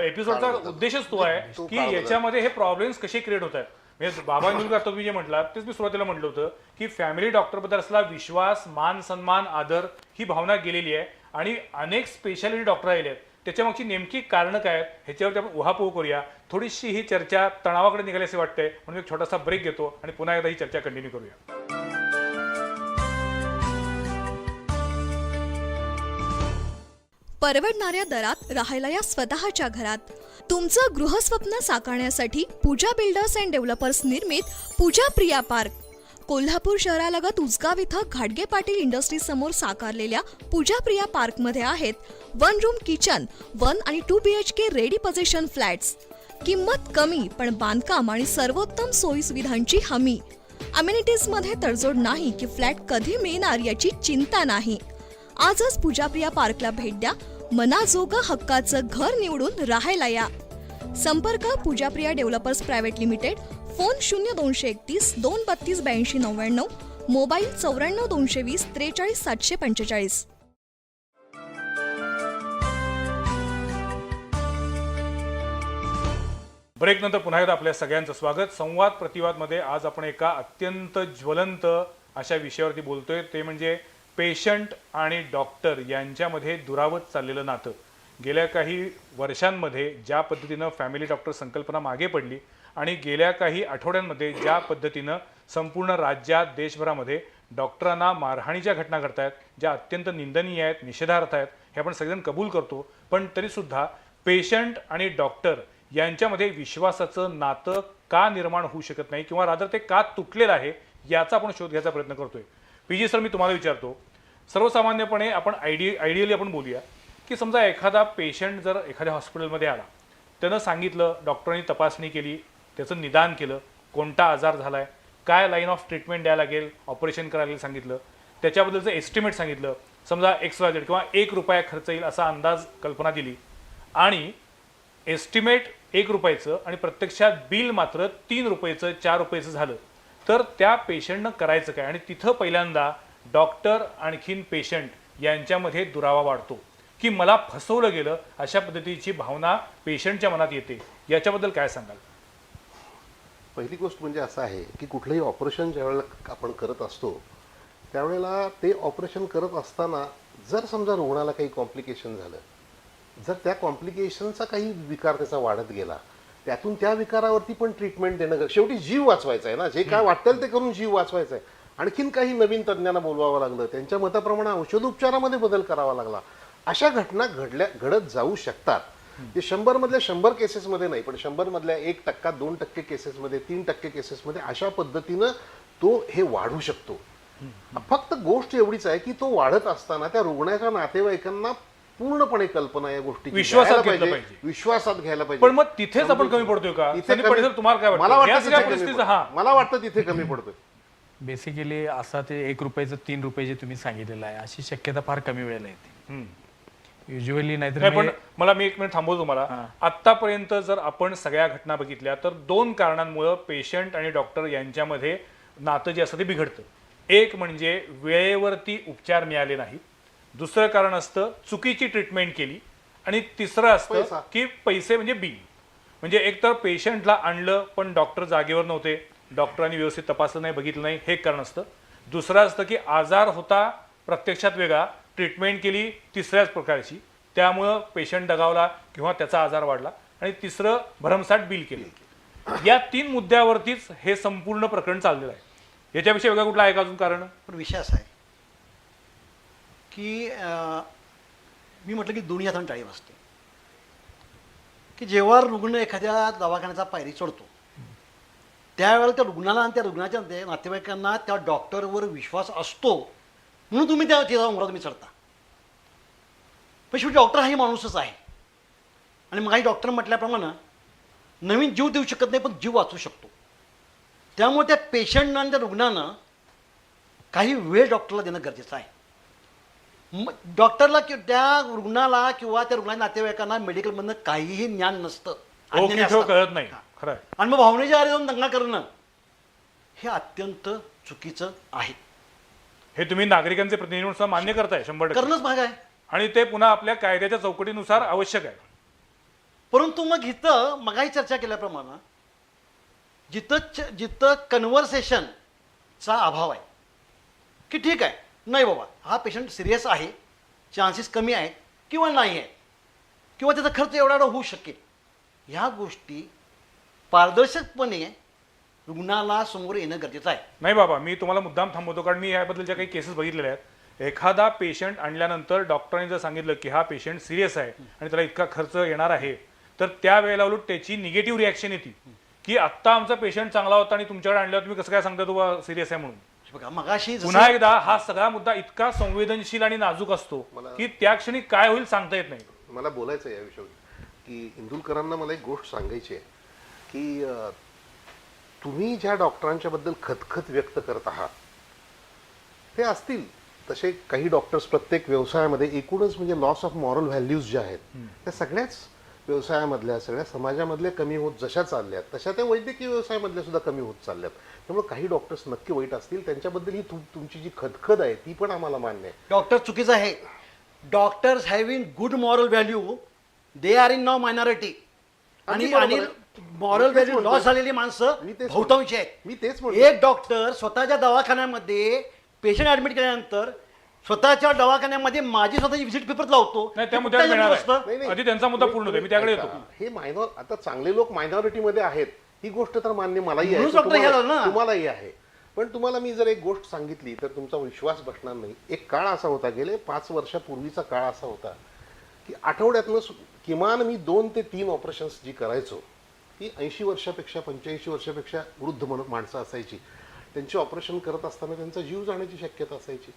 एपिसोडचा उद्देशच तो आहे की याच्यामध्ये हे प्रॉब्लेम्स कसे क्रिएट होत आहेत. म्हणजे बाबा इंदुलकर तुम्ही जे म्हटलात तेच मी सुरुवातीला म्हटलं होतं की फॅमिली डॉक्टरबद्दल असला विश्वास, मान सन्मान, आदर ही भावना गेलेली आहे आणि अनेक स्पेशालिटी डॉक्टर आलेले आहेत. त्याच्यामागची नेमकी कारणं काय आहेत ह्याच्यावरती आपण उहापोह करूया. थोडीशी ही चर्चा तणावाकडे निघाली असे वाटतंय, म्हणून एक छोटासा ब्रेक घेतो आणि पुन्हा एकदा ही चर्चा कंटिन्यू करूया. परवडणाऱ्या दरात राहायला या स्वतःच्या घरात. तुमचं गृहस्वप्न साकारण्यासाठी पूजा बिल्डर्स अँड डेव्हलपर्स निर्मित पूजा प्रिया पार्क. कोल्हापूर शहरालगत उजगाव इथं घाटगे पाटील इंडस्ट्री समोर साकारलेल्या पूजा प्रिया पार्कमध्ये आहेत 1 रूम किचन, 1 आणि 2 BHK रेडी पोझिशन फ्लॅट्स. किंमत कमी पण बांधकाम आणि सर्वोत्तम सोयी सुविधांची हमी. अमेनिटीज मध्ये तडजोड नाही की फ्लॅट कधी मिळणार याची चिंता नाही. आजच पूजा प्रिया पार्कला भेट द्या. मनाजोगं हक्काचं घर निवडून राहायला या. संपर्क Pooja Priya developers private limited. Phone 0231 232 8299, mobile 94 220 43 745. Break नंतर पुन्हा एकदा आपल्या सगळ्यांचं स्वागत. संवाद प्रतिवादमध्ये आज आपण एका अत्यंत ज्वलंत अशा विषयावरती बोलतोय, ते म्हणजे पेशंट आणि डॉक्टर यांच्यामध्ये दुरावत चाललेलं नातं. गेल्या काही वर्षांमध्ये ज्या पद्धतीनं फॅमिली डॉक्टर संकल्पना मागे पडली आणि गेल्या काही आठवड्यांमध्ये ज्या पद्धतीनं संपूर्ण राज्यात, देशभरामध्ये डॉक्टरांना मारहाणीच्या घटना घडत आहेत, ज्या अत्यंत निंदनीय आहेत, निषेधार्थ आहेत, हे आपण सगळेजण कबूल करतो. पण तरीसुद्धा पेशंट आणि डॉक्टर यांच्यामध्ये विश्वासाचं नातं का निर्माण होऊ शकत नाही किंवा रादर ते का तुटलेलं आहे याचा आपण शोध घ्यायचा प्रयत्न करतोय. PG सर, मी तुम्हाला विचारतो, सर्वसामान्यपणे आपण आयडियली आपण बोलूया की समजा एखादा पेशंट जर एखाद्या हॉस्पिटलमध्ये आला, त्यानं सांगितलं, डॉक्टरांनी तपासणी केली, त्याचं निदान केलं, कोणता आजार झालाय, काय लाईन ऑफ ट्रीटमेंट द्यायला लागेल, ऑपरेशन करायला सांगितलं, त्याच्याबद्दलचं एस्टिमेट सांगितलं, समजा XYZ किंवा ₹1 खर्च येईल असा अंदाज कल्पना दिली आणि एस्टिमेट ₹1 आणि प्रत्यक्षात बिल मात्र ₹3, ₹4 झालं, तर त्या पेशंटनं करायचं काय? आणि तिथं पहिल्यांदा डॉक्टर आणखीन पेशंट यांच्यामध्ये दुरावा वाढतो की मला फसवलं गेलं, अशा पद्धतीची भावना पेशंटच्या मनात येते. याच्याबद्दल काय सांगाल? पहिली गोष्ट म्हणजे असं आहे की कुठलंही ऑपरेशन ज्या वेळेला आपण करत असतो त्यावेळेला ते ऑपरेशन करत असताना जर समजा रुग्णाला काही कॉम्प्लिकेशन झालं, जर त्या कॉम्प्लिकेशनचा काही विकार त्याचा वाढत गेला, त्यातून त्या विकारावरती पण ट्रीटमेंट देणं, शेवटी जीव वाचवायचा आहे ना, जे काय वाटेल ते करून जीव वाचवायचा आहे. आणखीन काही नवीन तज्ज्ञांना बोलवावं लागलं, त्यांच्या मताप्रमाणे औषधोपचारामध्ये बदल करावा लागला, अशा घटना घडत जाऊ शकतात. जे 100 मधल्या 100 केसेसमध्ये नाही, पण 100 मधल्या 1%, 2% केसेसमध्ये, 3% केसेसमध्ये अशा पद्धतीनं तो हे वाढू शकतो. फक्त गोष्ट एवढीच आहे की तो वाढत असताना त्या रुग्णाच्या नातेवाईकांना पूर्णपणे कल्पना या गोष्टी विश्वासात घेतलं पाहिजे. विश्वासात घ्यायला पाहिजे. पण मग तिथेच आपण कमी पडतोय का? तिथे संदीप कमी- पाटील साहेब, तुम्हाला काय वाटतं? मला या वाटतं सगळ्या तिथे कमी परिस्थितीचं पडतोय. हा मला वाटतं तिथे कमी पडतोय. बेसिकली असा ते 1 रुपयाचं 3 रुपये जे तुम्ही सांगितलेलं आहे अशी शक्यता फार कमी वेळेला येते हम्म. युजली नाहीतर नाही, पण मी- मला मी 1 मिनिट थांबवतो तुम्हाला. आतापर्यंत जर आपण सगळ्या घटना बघितल्या तर 2 कारणांमुळे पेशंट आणि डॉक्टर यांच्यामध्ये नातं जे असतं ते बिघडतं. एक म्हणजे वेळेवरती उपचार मिळाले नाहीत, दुसरं कारण असतं चुकीची ट्रीटमेंट केली, आणि तिसरं असतं पैसा. की पैसे म्हणजे बिल. म्हणजे एक तर पेशंटला आणलं पण डॉक्टर जागेवर नव्हते, डॉक्टरांनी व्यवस्थित तपासलं नाही, बघितलं नाही, हे एक कारण असतं. दुसरं असतं की आजार होता प्रत्यक्षात वेगळा, ट्रीटमेंट केली तिसऱ्याच प्रकारची, त्यामुळं पेशंट दगावला किंवा त्याचा आजार वाढला, आणि तिसरं भरमसाठ बिल केलं. या 3 मुद्द्यावरतीच हे संपूर्ण प्रकरण चाललेलं आहे. याच्यापेक्षा वेगळं कुठलं आहे का अजून कारण? पण विषय असा आहे की मी म्हटलं की दोन्ही हाताने टाळी वाजते, की जेव्हा रुग्ण एखाद्या दवाखान्याचा पायरी चढतो त्यावेळेला त्या रुग्णाला आणि त्या रुग्णाच्या नातेवाईकांना त्या डॉक्टरवर विश्वास असतो म्हणून तुम्ही त्या उमरात तुम्ही चढता. पण शेवटी डॉक्टर हाही माणूसच आहे, आणि मग काही डॉक्टर म्हटल्याप्रमाणे नवीन जीव देऊ शकत नाही पण जीव वाचू शकतो. त्यामुळे त्या पेशंटनं आणि त्या रुग्णानं काही वेळ डॉक्टरला देणं गरजेचं आहे. डॉक्टरला त्या रुग्णाला किंवा त्या रुग्णाच्या नातेवाईकांना मेडिकलमधनं काहीही ज्ञान नसतं, अज्ञानी ओके ठेव असतात. कळत नाही. खरं आहे. आणि मग भावनेच्या आधी जाऊन दंगा करणं हे अत्यंत चुकीचं आहे. हे तुम्ही नागरिकांचे प्रतिनिधी म्हणून सुद्धा मान्य करताय 100%. करणंच भाग आहे. आणि ते पुन्हा आपल्या कायद्याच्या चौकटीनुसार आवश्यक आहे. परंतु मग इथं मगाही चर्चा केल्याप्रमाणे जिथं कन्व्हर्सेशनचा अभाव आहे, की ठीक आहे नाही बाबा हा पेशंट सिरियस आहे, चान्सेस कमी आहेत किंवा नाही आहे, किंवा त्याचा खर्च एवढा होऊ शकेल, ह्या गोष्टी पारदर्शकपणे रुग्णाला समोर येणं गरजेचं आहे. नाही बाबा, मी तुम्हाला मुद्दाम थांबवतो, कारण मी याबद्दलच्या काही केसेस बघितलेल्या आहेत. एखादा पेशंट आणल्यानंतर डॉक्टरांनी जर सांगितलं की हा पेशंट सिरियस आहे आणि त्याला इतका खर्च येणार आहे, तर त्यावेळेला उलट त्याची निगेटिव्ह रिॲक्शन येते की आत्ता आमचा पेशंट चांगला होता आणि तुमच्याकडे आणल्यावर तुम्ही कसं काय सांगता तो सिरियस आहे म्हणून. बघा मगाशी पुन्हा एकदा हा सगळा मुद्दा इतका संवेदनशील आणि नाजूक असतो की त्या क्षणी काय होईल सांगता येत नाही. मला बोलायचं आहे या विषयावर की इंदुलकरांना मला एक गोष्ट सांगायची आहे की तुम्ही ज्या डॉक्टरांच्या बद्दल खतखत व्यक्त करत आहात ते असतील तसे काही डॉक्टर्स प्रत्येक व्यवसायामध्ये एकूणच म्हणजे लॉस ऑफ मॉरल व्हॅल्यूज ज्या आहेत त्या सगळ्याच व्यवसायामधल्या सगळ्या समाजामधल्या कमी होत जशा चालल्यात तशा त्या वैद्यकीय व्यवसायामधल्या सुद्धा कमी होत चालल्यात. त्यामुळे काही डॉक्टर्स नक्की वाईट असतील, त्यांच्याबद्दल ही तुमची जी खदखद आहे ती पण आम्हाला मान्य आहे. डॉक्टर चुकीचं आहे. Doctors having good moral value they are in now minority, आणि मॉरल व्हॅल्यू लॉस झालेली माणसं बहुतांश आहेत. मी तेच म्हणतो. एक डॉक्टर स्वतःच्या दवाखान्यामध्ये पेशंट ऍडमिट केल्यानंतर स्वतःच्या दवाखान्यामध्ये माझी स्वतःची व्हिजिट पेपर लावतो. नाही, त्या मुद्द्यावर येणार आहे. नाही, नाही. आधी त्यांचा मुद्दा पूर्ण होतो, मी त्याकडे येतो. हे आता चांगले लोक मायनॉरिटीमध्ये आहेत ही गोष्ट तर मान्य मलाही आहे, म्हणून डॉक्टर घ्यायला ना. तुम्हालाही आहे. पण तुम्हाला मी जर एक गोष्ट सांगितली तर तुमचा विश्वास बसणार नाही. एक काळ असा होता, गेले 5 वर्षापूर्वीचा काळ असा होता की आठवड्यातनं किमान मी 2 ते 3 ऑपरेशन्स जी करायचो ती 80 वर्षापेक्षा 85 वर्षापेक्षा वृद्ध माणसं असायची. त्यांची ऑपरेशन करत असताना त्यांचा जीव जाण्याची शक्यता असायची.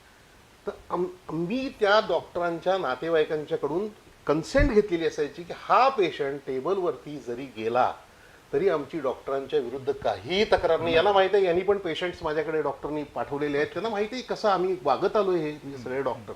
तर मी त्या डॉक्टरांच्या नातेवाईकांच्याकडून कन्सेंट घेतलेली असायची की हा पेशंट टेबलवरती जरी गेला तरी आमची डॉक्टरांच्या विरुद्ध काहीही तक्रार नाही. यांना माहिती आहे, यांनी पण पेशंट्स माझ्याकडे डॉक्टरनी पाठवलेले आहेत, त्यांना माहिती आहे कसं आम्ही वागत आलोय हे सगळे डॉक्टर.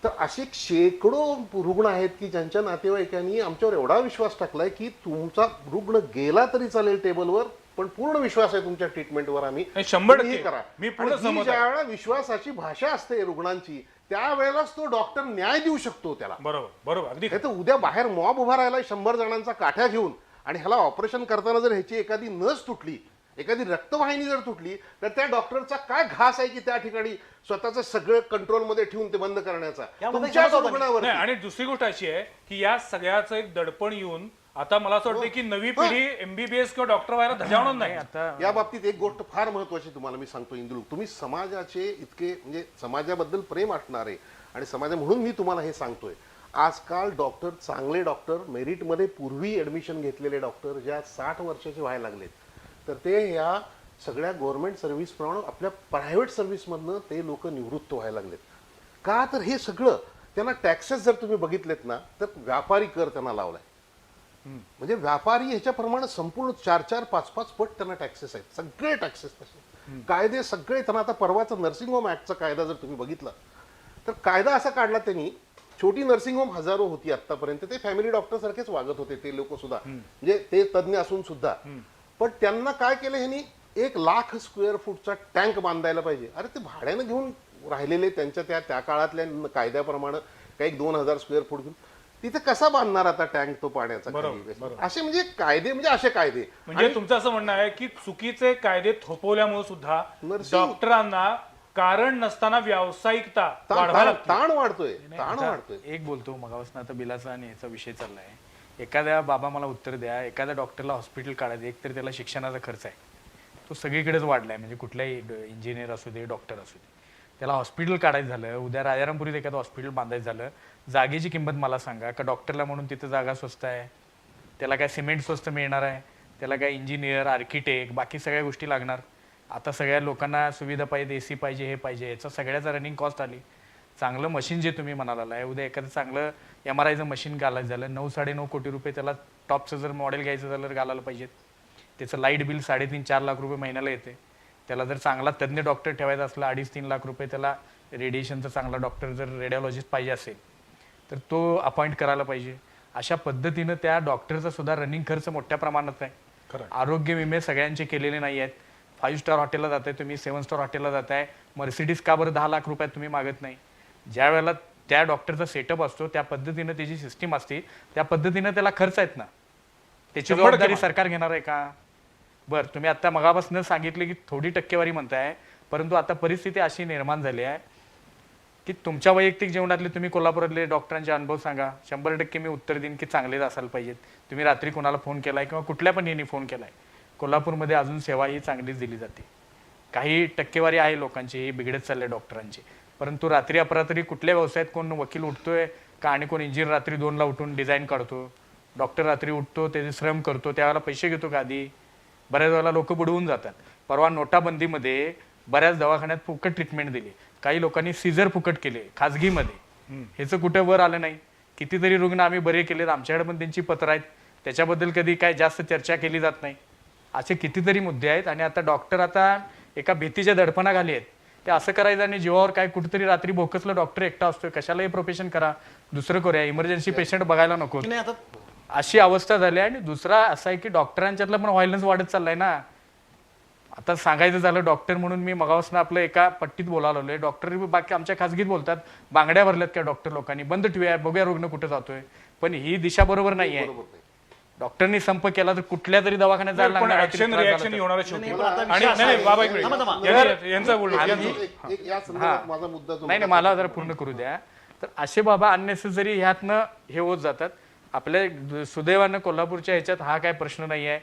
तर असे शेकडो रुग्ण आहेत की ज्यांच्या नातेवाईकांनी आमच्यावर एवढा विश्वास टाकलाय की तुमचा रुग्ण गेला तरी चालेल टेबलवर, पण पूर्ण विश्वास आहे तुमच्या ट्रीटमेंटवर, आम्ही 100% करा. मी पूर्ण सहमत आहे. ज्या वेळेला विश्वासाची भाषा असते रुग्णांची त्यावेळेलाच तो डॉक्टर न्याय देऊ शकतो त्याला. बरोबर बरोबर, अगदी तर उद्या बाहेर मॉब उभा राहिला 100 जणांचा काठ्या घेऊन आणि ह्याला ऑपरेशन करताना जर ह्याची एखादी नस तुटली, एखादी रक्तवाहिनी जर तुटली तर त्या डॉक्टरचा काय घास आहे की त्या ठिकाणी स्वतःचं सगळं कंट्रोलमध्ये ठेवून ते बंद करण्याचा तुमच्याच रुग्णावर. नाही. आणि दुसरी गोष्ट अशी आहे की या सगळ्याचं एक दडपण येऊन आता मला असं वाटतं की नवी पिढी MBBS किंवा डॉक्टर व्हायला धजावणार नाही. आता या बाबतीत एक गोष्ट फार महत्वाची तुम्हाला मी सांगतो इंदुल, तुम्ही समाजाचे इतके म्हणजे समाजाबद्दल प्रेम असणारे आणि समाजा म्हणून मी तुम्हाला हे सांगतोय, आजकाल डॉक्टर, चांगले डॉक्टर, मेरिटमध्ये पूर्वी ॲडमिशन घेतलेले डॉक्टर ज्या 60 वर्षाचे व्हायला लागलेत, तर ते या सगळ्या गव्हर्नमेंट सर्व्हिसप्रमाणे आपल्या प्रायव्हेट सर्व्हिसमधनं ते लोक निवृत्त व्हायला लागलेत. का तर हे सगळं त्यांना टॅक्सेस जर तुम्ही बघितलेत ना, तर व्यापारी कर त्यांना लावलाय. म्हणजे व्यापारी ह्याच्याप्रमाणे संपूर्ण 4-4, 5-5 पट त्यांना टॅक्सेस आहेत, सगळे टॅक्सेस तसे. कायदे सगळे त्यांना, आता परवाचा नर्सिंग होम ऍक्टचा कायदा जर तुम्ही बघितला तर कायदा असा काढला त्यांनी, छोटी नर्सिंग होम हजारो होती आतापर्यंत, ते फॅमिली डॉक्टर सारखेच वागत होते ते लोक सुद्धा, म्हणजे ते तज्ज्ञ असून सुद्धा. पण त्यांना काय केलं ह्यांनी, 1,00,000 स्क्वेअर फूटचा टँक बांधायला पाहिजे. अरे ते भाड्यानं घेऊन राहिलेले त्यांच्या त्या काळातल्या कायद्याप्रमाणे काही 2,000 स्क्वेअर फूट घेऊन तिथे कसा बांधणार आता टँक तो पाण्याचा खाली? असे म्हणजे कायदे, म्हणजे असे कायदे. म्हणजे तुमचं असं म्हणणं आहे की चुकीचे कायदे थोपवल्यामुळे सुद्धा डॉक्टरांना कारण नसताना व्यावसायिकता ताण वाढतोय. एक बोलतो मगापासून, आता बिलाचा आणि याचा विषय चाललाय. एखाद्या बाबा मला उत्तर द्या, एखाद्या डॉक्टरला हॉस्पिटल काढायचं, एक तर त्याला शिक्षणाचा खर्च आहे, तो सगळीकडेच वाढलाय. म्हणजे कुठलाही इंजिनियर असू दे, डॉक्टर असू दे, त्याला हॉस्पिटल काढायचं झालं, उद्या राजारामपुरीत एखादं हॉस्पिटल बांधायचं झालं, जागेची किंमत मला सांगा. का डॉक्टरला म्हणून तिथं जागा स्वस्त आहे, त्याला काय सिमेंट स्वस्त मिळणार आहे, त्याला काय इंजिनियर, आर्किटेक्ट, बाकी सगळ्या गोष्टी लागणार. आता सगळ्या लोकांना सुविधा पाहिजे, AC पाहिजे, हे पाहिजे, याचा सगळ्याचा रनिंग कॉस्ट आली. चांगलं मशीन जे तुम्ही म्हणाला आहे, उद्या एखादं चांगलं MRIचं मशीन घालायचं झालं, 9-9.5 कोटी रुपये त्याला टॉपचं जर मॉडेल घ्यायचं झालं तर घालायला पाहिजेत. त्याचं लाईट बिल 3.5-4 लाख रुपये महिन्याला येते. त्याला जर चांगला तज्ज्ञ डॉक्टर ठेवायचा असला 2.5-3 लाख रुपये, त्याला रेडिएशनचा चांगला डॉक्टर जर रेडिओलॉजिस्ट पाहिजे असेल तर तो अपॉइंट करायला पाहिजे. अशा पद्धतीनं त्या डॉक्टरचा सुद्धा रनिंग खर्च मोठ्या प्रमाणात आहे. आरोग्य विमे सगळ्यांचे केलेले नाही आहेत. 5 स्टार हॉटेलला जाताय तुम्ही, 7 स्टार हॉटेलला जाताय, मर्सिडीज का बरं 10 लाख रुपयात तुम्ही मागत नाही? ज्या वेळेला त्या डॉक्टरचा सेटअप असतो, त्या पद्धतीनं त्याची सिस्टीम असते, त्या पद्धतीनं त्याला खर्च आहेत ना, त्याची जबाबदारी सरकार घेणार आहे का? बरं, तुम्ही आता मगापासून सांगितले की थोडी टक्केवारी म्हणताय, परंतु आता परिस्थिती अशी निर्माण झाली आहे की तुमच्या वैयक्तिक जीवनातले तुम्ही कोल्हापुरातले डॉक्टरांचे अनुभव सांगा. 100% मी उत्तर देईन की चांगलेच असायला पाहिजेत. तुम्ही रात्री कोणाला फोन केलाय किंवा कुठल्या पण यांनी फोन केलाय, कोल्हापूरमध्ये अजून सेवा ही चांगलीच दिली जाते. काही टक्केवारी आहे लोकांची, ही बिघडत चालले डॉक्टरांची, परंतु रात्री अपरात्री कुठल्या व्यवसायात कोण वकील उठतोय का, आणि कोण इंजिनियर रात्री 2ला उठून डिझाईन काढतो, डॉक्टर रात्री उठतो, त्याचे श्रम करतो, त्यावेळेला पैसे घेतो का आधी? बऱ्याच वेळेला लोक बुडवून जातात. परवा नोटाबंदीमध्ये बऱ्याच दवाखान्यात फुकट ट्रीटमेंट दिली, काही लोकांनी सीझर फुकट केले खाजगीमध्ये, ह्याचं कुठं वर आलं नाही. कितीतरी रुग्ण आम्ही बरे केलेत, आमच्याकडे पण त्यांची पत्र आहेत, त्याच्याबद्दल कधी काय जास्त चर्चा केली जात नाही. असे कितीतरी मुद्दे आहेत. आणि आता डॉक्टर आता एका भीतीच्या दडपणाखाली आहेत. ते असं करायचं आणि जीवावर काय कुठेतरी रात्री भोकसलं डॉक्टर एकटा असतोय, कशाला हे प्रोफेशन करा, दुसरं करूया, इमर्जन्सी पेशंट बघायला नको, अशी अवस्था झाली आहे. आणि दुसरा असा आहे की डॉक्टरांच्यातलं पण व्हायलन्स वाढत चाललाय ना. आता सांगायचं झालं, डॉक्टर म्हणून मी मगापासून आपलं एका पट्टीत बोलायला लागलोय, डॉक्टर बाकी आमच्या खासगीत बोलतात, बांगड्या भरल्यात का डॉक्टर लोकांनी, बंद ठेवूया, बघूया रुग्ण कुठे जातोय. पण ही दिशा बरोबर नाही आहे. डॉक्टरनी संप केला तर कुठल्या तरी दवाखान्यात जायला लागणार. या संदर्भात माझा मुद्दा नाही, मला जरा पूर्ण करू द्या. तर असे बाबा अननेसेसरी ह्यातनं हे होत जातात. आपल्या सुदैवानं कोल्हापूरच्या ह्याच्यात हा काय प्रश्न नाही आहे.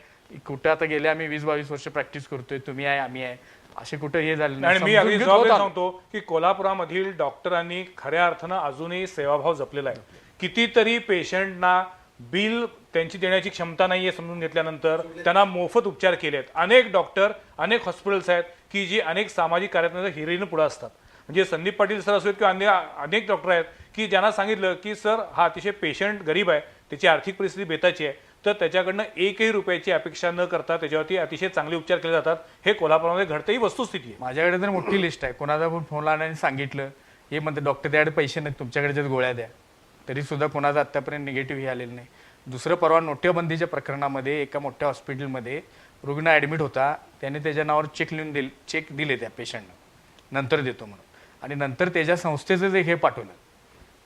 कुठं आता गेले आम्ही 20-22 वर्ष प्रॅक्टिस करतोय, तुम्ही आहे आम्ही आहे, असे कुठं हे झाले नाही. मी अगदी जबाबदारी सांगतो की कोल्हापुरामधील डॉक्टरांनी खऱ्या अर्थानं अजूनही सेवाभाव जपलेला आहे. कितीतरी पेशंटना बिल त्यांची देण्याची क्षमता नाहीये समजून घेतल्यानंतर त्यांना मोफत उपचार केलेत. अनेक डॉक्टर, अनेक हॉस्पिटल्स आहेत की जी अनेक सामाजिक कार्यात हिरीनं पुढे असतात. म्हणजे संदीप पाटील सर असो किंवा अनेक डॉक्टर आहेत की ज्यांना सांगितलं की सर हा अतिशय पेशंट गरीब आहे, त्याची आर्थिक परिस्थिती बेताची आहे, तर त्याच्याकडनं 1ही रुपयाची अपेक्षा न करता त्याच्यावरती अतिशय चांगले उपचार केले जातात. हे कोल्हापूरमध्ये घडते, ही वस्तुस्थिती आहे. माझ्याकडे तर मोठी लिस्ट आहे. कोणाचा पण फोन आला आणि सांगितलं हे म्हणते डॉक्टर त्याकडे पैसे नाहीत, तुमच्याकडे गोळ्या द्या, तरी सुद्धा कोणाचा आतापर्यंत निगेटिव्ह हे आलेलं नाही. दुसरं, परवा नोटाबंदीच्या प्रकरणामध्ये एका मोठ्या हॉस्पिटलमध्ये रुग्ण ॲडमिट होता, त्याने त्याच्या नावावर चेक दिले त्या पेशंटनं, नंतर देतो म्हणून, आणि नंतर त्याच्या संस्थेचं जे हे पाठवलं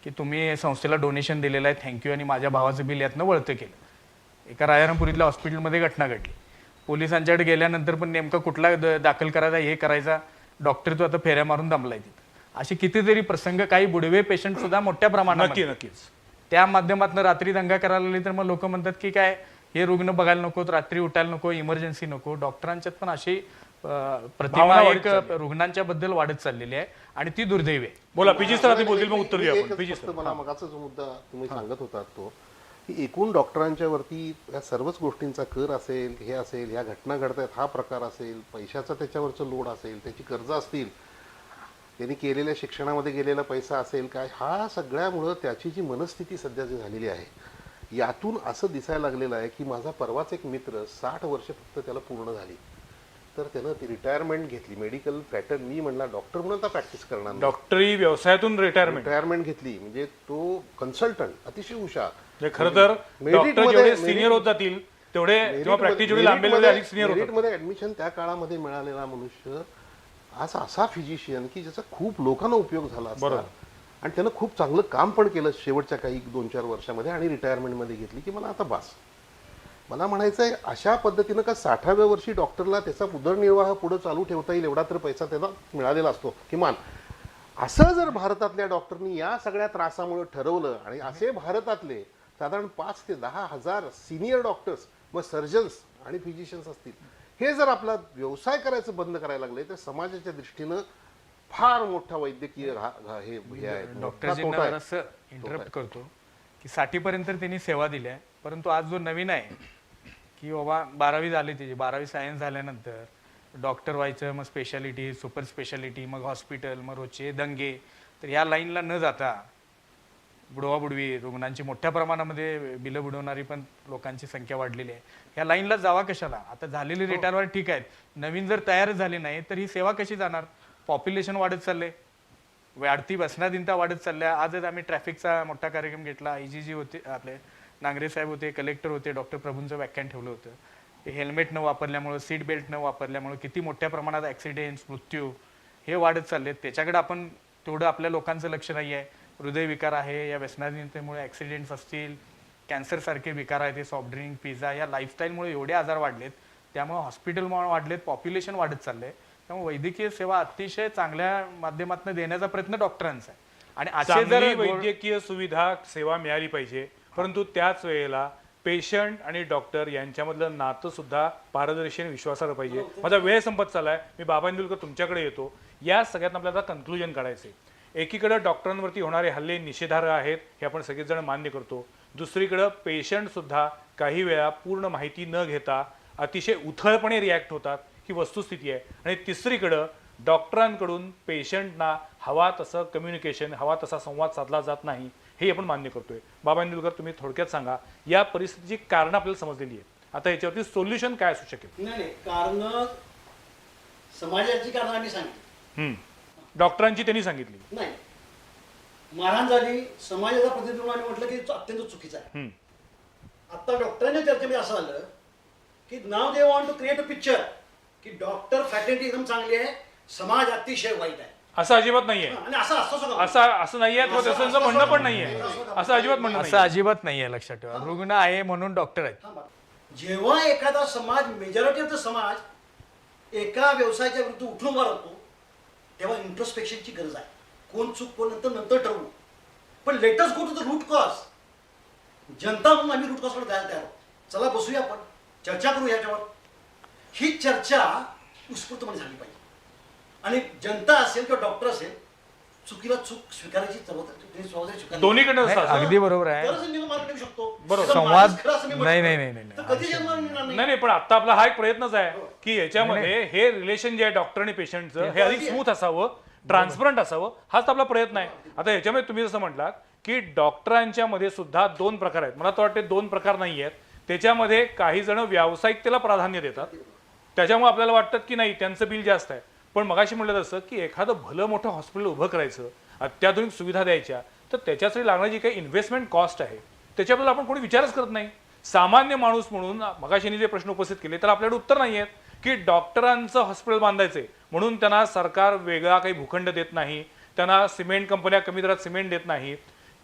की तुम्ही संस्थेला डोनेशन दिलेलं आहे, थँक्यू, आणि माझ्या भावाचं बिल यातनं वळतं केलं. एका राजारामपुरीतल्या हॉस्पिटलमध्ये घटना घडली. पोलिसांच्याकडे गेल्यानंतर पण नेमका कुठला दाखल करायचा हे करायचा, डॉक्टर तो आता फेऱ्या मारून दमलाय तिथं. असे कितीतरी प्रसंग, काही बुडवे पेशंट सुद्धा मोठ्या प्रमाणात नक्कीच त्या माध्यमातून रात्री दंगा करायला लागली तर मग लोक म्हणतात की काय हे रुग्ण बघायला नको, रात्री उठायला नको, इमर्जन्सी नको. डॉक्टरांच्यात पण अशी प्रतिमा भावना एक वाढत रुग्णांच्या बद्दल वाढत चाललेली आहे आणि ती दुर्दैवी आहे. बोला पीजी सर आधी बोलतील, मग उत्तर देऊ आपण. एकच पीजी फक्त सर. मला मगाचा जो मुद्दा तुम्ही सांगत होतात तो की एकूण डॉक्टरांच्या वरती या सर्वच गोष्टींचा कर असेल, हे असेल, या घटना घडतायत हा प्रकार असेल, पैशाचा त्याच्यावरचं लोड असेल, त्याची कर्ज असतील, त्यांनी केलेल्या शिक्षणामध्ये गेलेला पैसा असेल काय, हा सगळ्यामुळं त्याची जी मनस्थिती सध्या जी झालेली आहे यातून असं दिसायला लागलेलं आहे की माझा परवाच एक मित्र 60 वर्ष फक्त त्याला पूर्ण झाली, तर त्यानं ती रिटायरमेंट घेतली मेडिकल पॅटर्न. मी म्हणला डॉक्टर म्हणून आता प्रॅक्टिस करणार नाही. डॉक्टरी व्यवसायातून रिटायरमेंट घेतली म्हणजे तो कन्सल्टंट अतिशय हुशार. खरं तर डॉक्टर जेवढे सिनियर होत जातील तेवढे किंवा प्रॅक्टिस जेवढी लांबेल अधिक सिनियर होतात. मेरिटमध्ये ऍडमिशन त्या काळामध्ये मिळालेला मनुष्य आज असा फिजिशियन की ज्याचा खूप लोकांना उपयोग झाला असता आणि त्यानं खूप चांगलं काम पण केलं शेवटच्या काही 2-4 वर्षामध्ये आणि रिटायरमेंटमध्ये घेतली की मला आता बास. मला म्हणायचं आहे अशा पद्धतीनं का 60व्या वर्षी डॉक्टरला त्याचा उदरनिर्वाह पुढे चालू ठेवता येईल एवढा तर पैसा त्याला मिळालेला असतो किमान. असं जर भारतातल्या डॉक्टरनी या सगळ्या त्रासामुळे ठरवलं आणि असे भारतातले साधारण 5 ते 10 हजार सिनियर डॉक्टर्स मग सर्जन्स आणि फिजिशियन्स असतील, हे जर आपला व्यवसाय करायचं बंद करायला लागले तर समाजाच्या दृष्टीनं फार मोठा वैद्यकीय हे आहे. डॉक्टरजींना असं इंटरप्ट करतो की 60 पर्यंत त्यांनी सेवा दिल्या, परंतु आज जो नवीन आहे की बाबा 12वी झाली त्याची, 12वी सायन्स झाल्यानंतर डॉक्टर व्हायचं, मग स्पेशालिटी, सुपर स्पेशालिटी, मग हॉस्पिटल, मग रोजचे दंगे, तर या लाईनला न जाता बुडवाबुडवी रुग्णांची मोठ्या प्रमाणामध्ये बिलं बुडवणारी पण लोकांची संख्या वाढलेली आहे. ह्या लाईनला जावा कशाला? आता झालेली रिटायरवर ठीक आहेत, नवीन जर तयार झाली नाही तर ही सेवा कशी जाणार? पॉप्युलेशन वाढत चालले, वाढती व्यसनाधीनता वाढत चालल्या. आजच आम्ही ट्रॅफिकचा मोठा कार्यक्रम घेतला, IGG होते, आपले नांगरे साहेब होते, कलेक्टर होते, डॉक्टर प्रभूंचं व्याख्यान ठेवलं होतं. हेल्मेट न वापरल्यामुळं, सीट बेल्ट न वापरल्यामुळं किती मोठ्या प्रमाणात ॲक्सिडेंट्स, मृत्यू हे वाढत चालले. त्याच्याकडे आपण तेवढं आपल्या लोकांचं लक्ष नाही आहे. हृदयविकार आहे, या व्यसनाधीनतेमुळे ॲक्सिडेंट्स असतील, कॅन्सरसारखे विकार आहेत, ते सॉफ्ट ड्रिंक, पिझ्झा या लाईफस्टाईलमुळे एवढे आजार वाढलेत, त्यामुळे हॉस्पिटल वाढलेत, पॉप्युलेशन वाढत चाललंय. त्यामुळे वैद्यकीय सेवा अतिशय चांगल्या माध्यमातून देण्याचा प्रयत्न डॉक्टरांचा आहे. आणि असे जर वैद्यकीय सुविधा सेवा मिळाली पाहिजे, परंतु त्याच वेळेला पेशंट आणि डॉक्टर यांच्यामधलं नातं सुद्धा पारदर्शी आणि विश्वासार्ह पाहिजे. माझा वेळ संपत चाललाय, मी बाबा इंदुलकर तुमच्याकडे येतो. या सगळ्यात आपल्याला कन्क्लुजन काढायचे. एकीकडे डॉक्टरांवरती होणारे हल्ले निषेधार्ह आहेत हे आपण सगळेजण मान्य करतो. दुसरीकडे पेशंट सुद्धा काही वेळा पूर्ण माहिती न घेता अतिशय उथळपणे रिॲक्ट होतात, ही वस्तुस्थिती आहे. आणि तिसरीकडं डॉक्टरांकडून पेशंटना हवा तसं कम्युनिकेशन, हवा तसा संवाद साधला जात नाही, हे आपण मान्य करतोय. बाबा इंदुलकर तुम्ही थोडक्यात सांगा, या परिस्थितीची कारणं आपल्याला समजलेली आहेत, आता याच्यावरती सोल्युशन काय असू शकेल? नाही कारण समाजाची कारणं आम्ही सांगितली, डॉक्टरांची त्यांनी सांगितली नाही. मारहाण झाली, समाजाचा प्रतिनिधी म्हणून म्हटलं की अत्यंत चुकीचं आहे. आता डॉक्टरांच्या चर्चेमध्ये असं झालं की now they want to create a picture की डॉक्टर फॅकल्टी एकदम चांगली आहे, समाज अतिशय वाईट आहे. असं अजिबात नाहीये. आणि असं असतं असं नाहीये, तसं म्हणणं पण नाहीये. असं अजिबात म्हणणं असं अजिबात नाहीये. लक्षात ठेवा, रुग्ण आहे म्हणून डॉक्टर आहेत. जेव्हा एखादा समाज, मेजॉरिटी ऑफ द समाज एका व्यवसायाच्या विरुद्ध उठून उभा राहतो, तेव्हा इंट्रोस्पेक्शनची गरज आहे. कोण चूक कोण नंतर ठरवू, पण let's go to the root cause. जनता म्हणून आम्ही रूट कॉजकडे जायला तयार आहोत. चला बसूया, आपण चर्चा करू याच्यावर. ही चर्चा उत्स्फूर्तपणे झाली पाहिजे. आणि जनता असेल किंवा डॉक्टर असेल, चुकीला चूक स्वीकारायची जबाबदारी दोन्हीकडे अगदी बरोबर आहे. संवाद नाही, पण आता आपला हा एक प्रयत्नच आहे की याच्यामध्ये हे रिलेशन जे आहे डॉक्टर आणि पेशंटचं हे अधिक स्मूथ असावं, ट्रान्सपरंट असावं, हाच आपला प्रयत्न आहे. आता याच्यामध्ये तुम्ही जसं म्हटलात की डॉक्टरांच्या मध्ये सुद्धा 2 प्रकार आहेत. मला तर वाटते 2 प्रकार नाही आहेत. त्याच्यामध्ये काही जण व्यावसायिकतेला प्राधान्य देतात, त्याच्यामुळे आपल्याला वाटतं की नाही त्यांचं बिल जास्त आहे. पण मगाशी म्हटलं तसं की एखादं भलं मोठं हॉस्पिटल उभं करायचं, अत्याधुनिक सुविधा द्यायच्या, तर त्याच्यासाठी लागणारी जी काही इन्व्हेस्टमेंट कॉस्ट आहे त्याच्याबद्दल आपण कोणी विचारच करत नाही. सामान्य माणूस म्हणून मगाशीने जे प्रश्न उपस्थित केले तर आपल्याकडे उत्तर नाही आहेत की डॉक्टरांचं हॉस्पिटल बांधायचंय म्हणून त्यांना सरकार वेगळा काही भूखंड देत नाही, त्यांना सिमेंट कंपन्या कमी दरात सिमेंट देत नाहीत,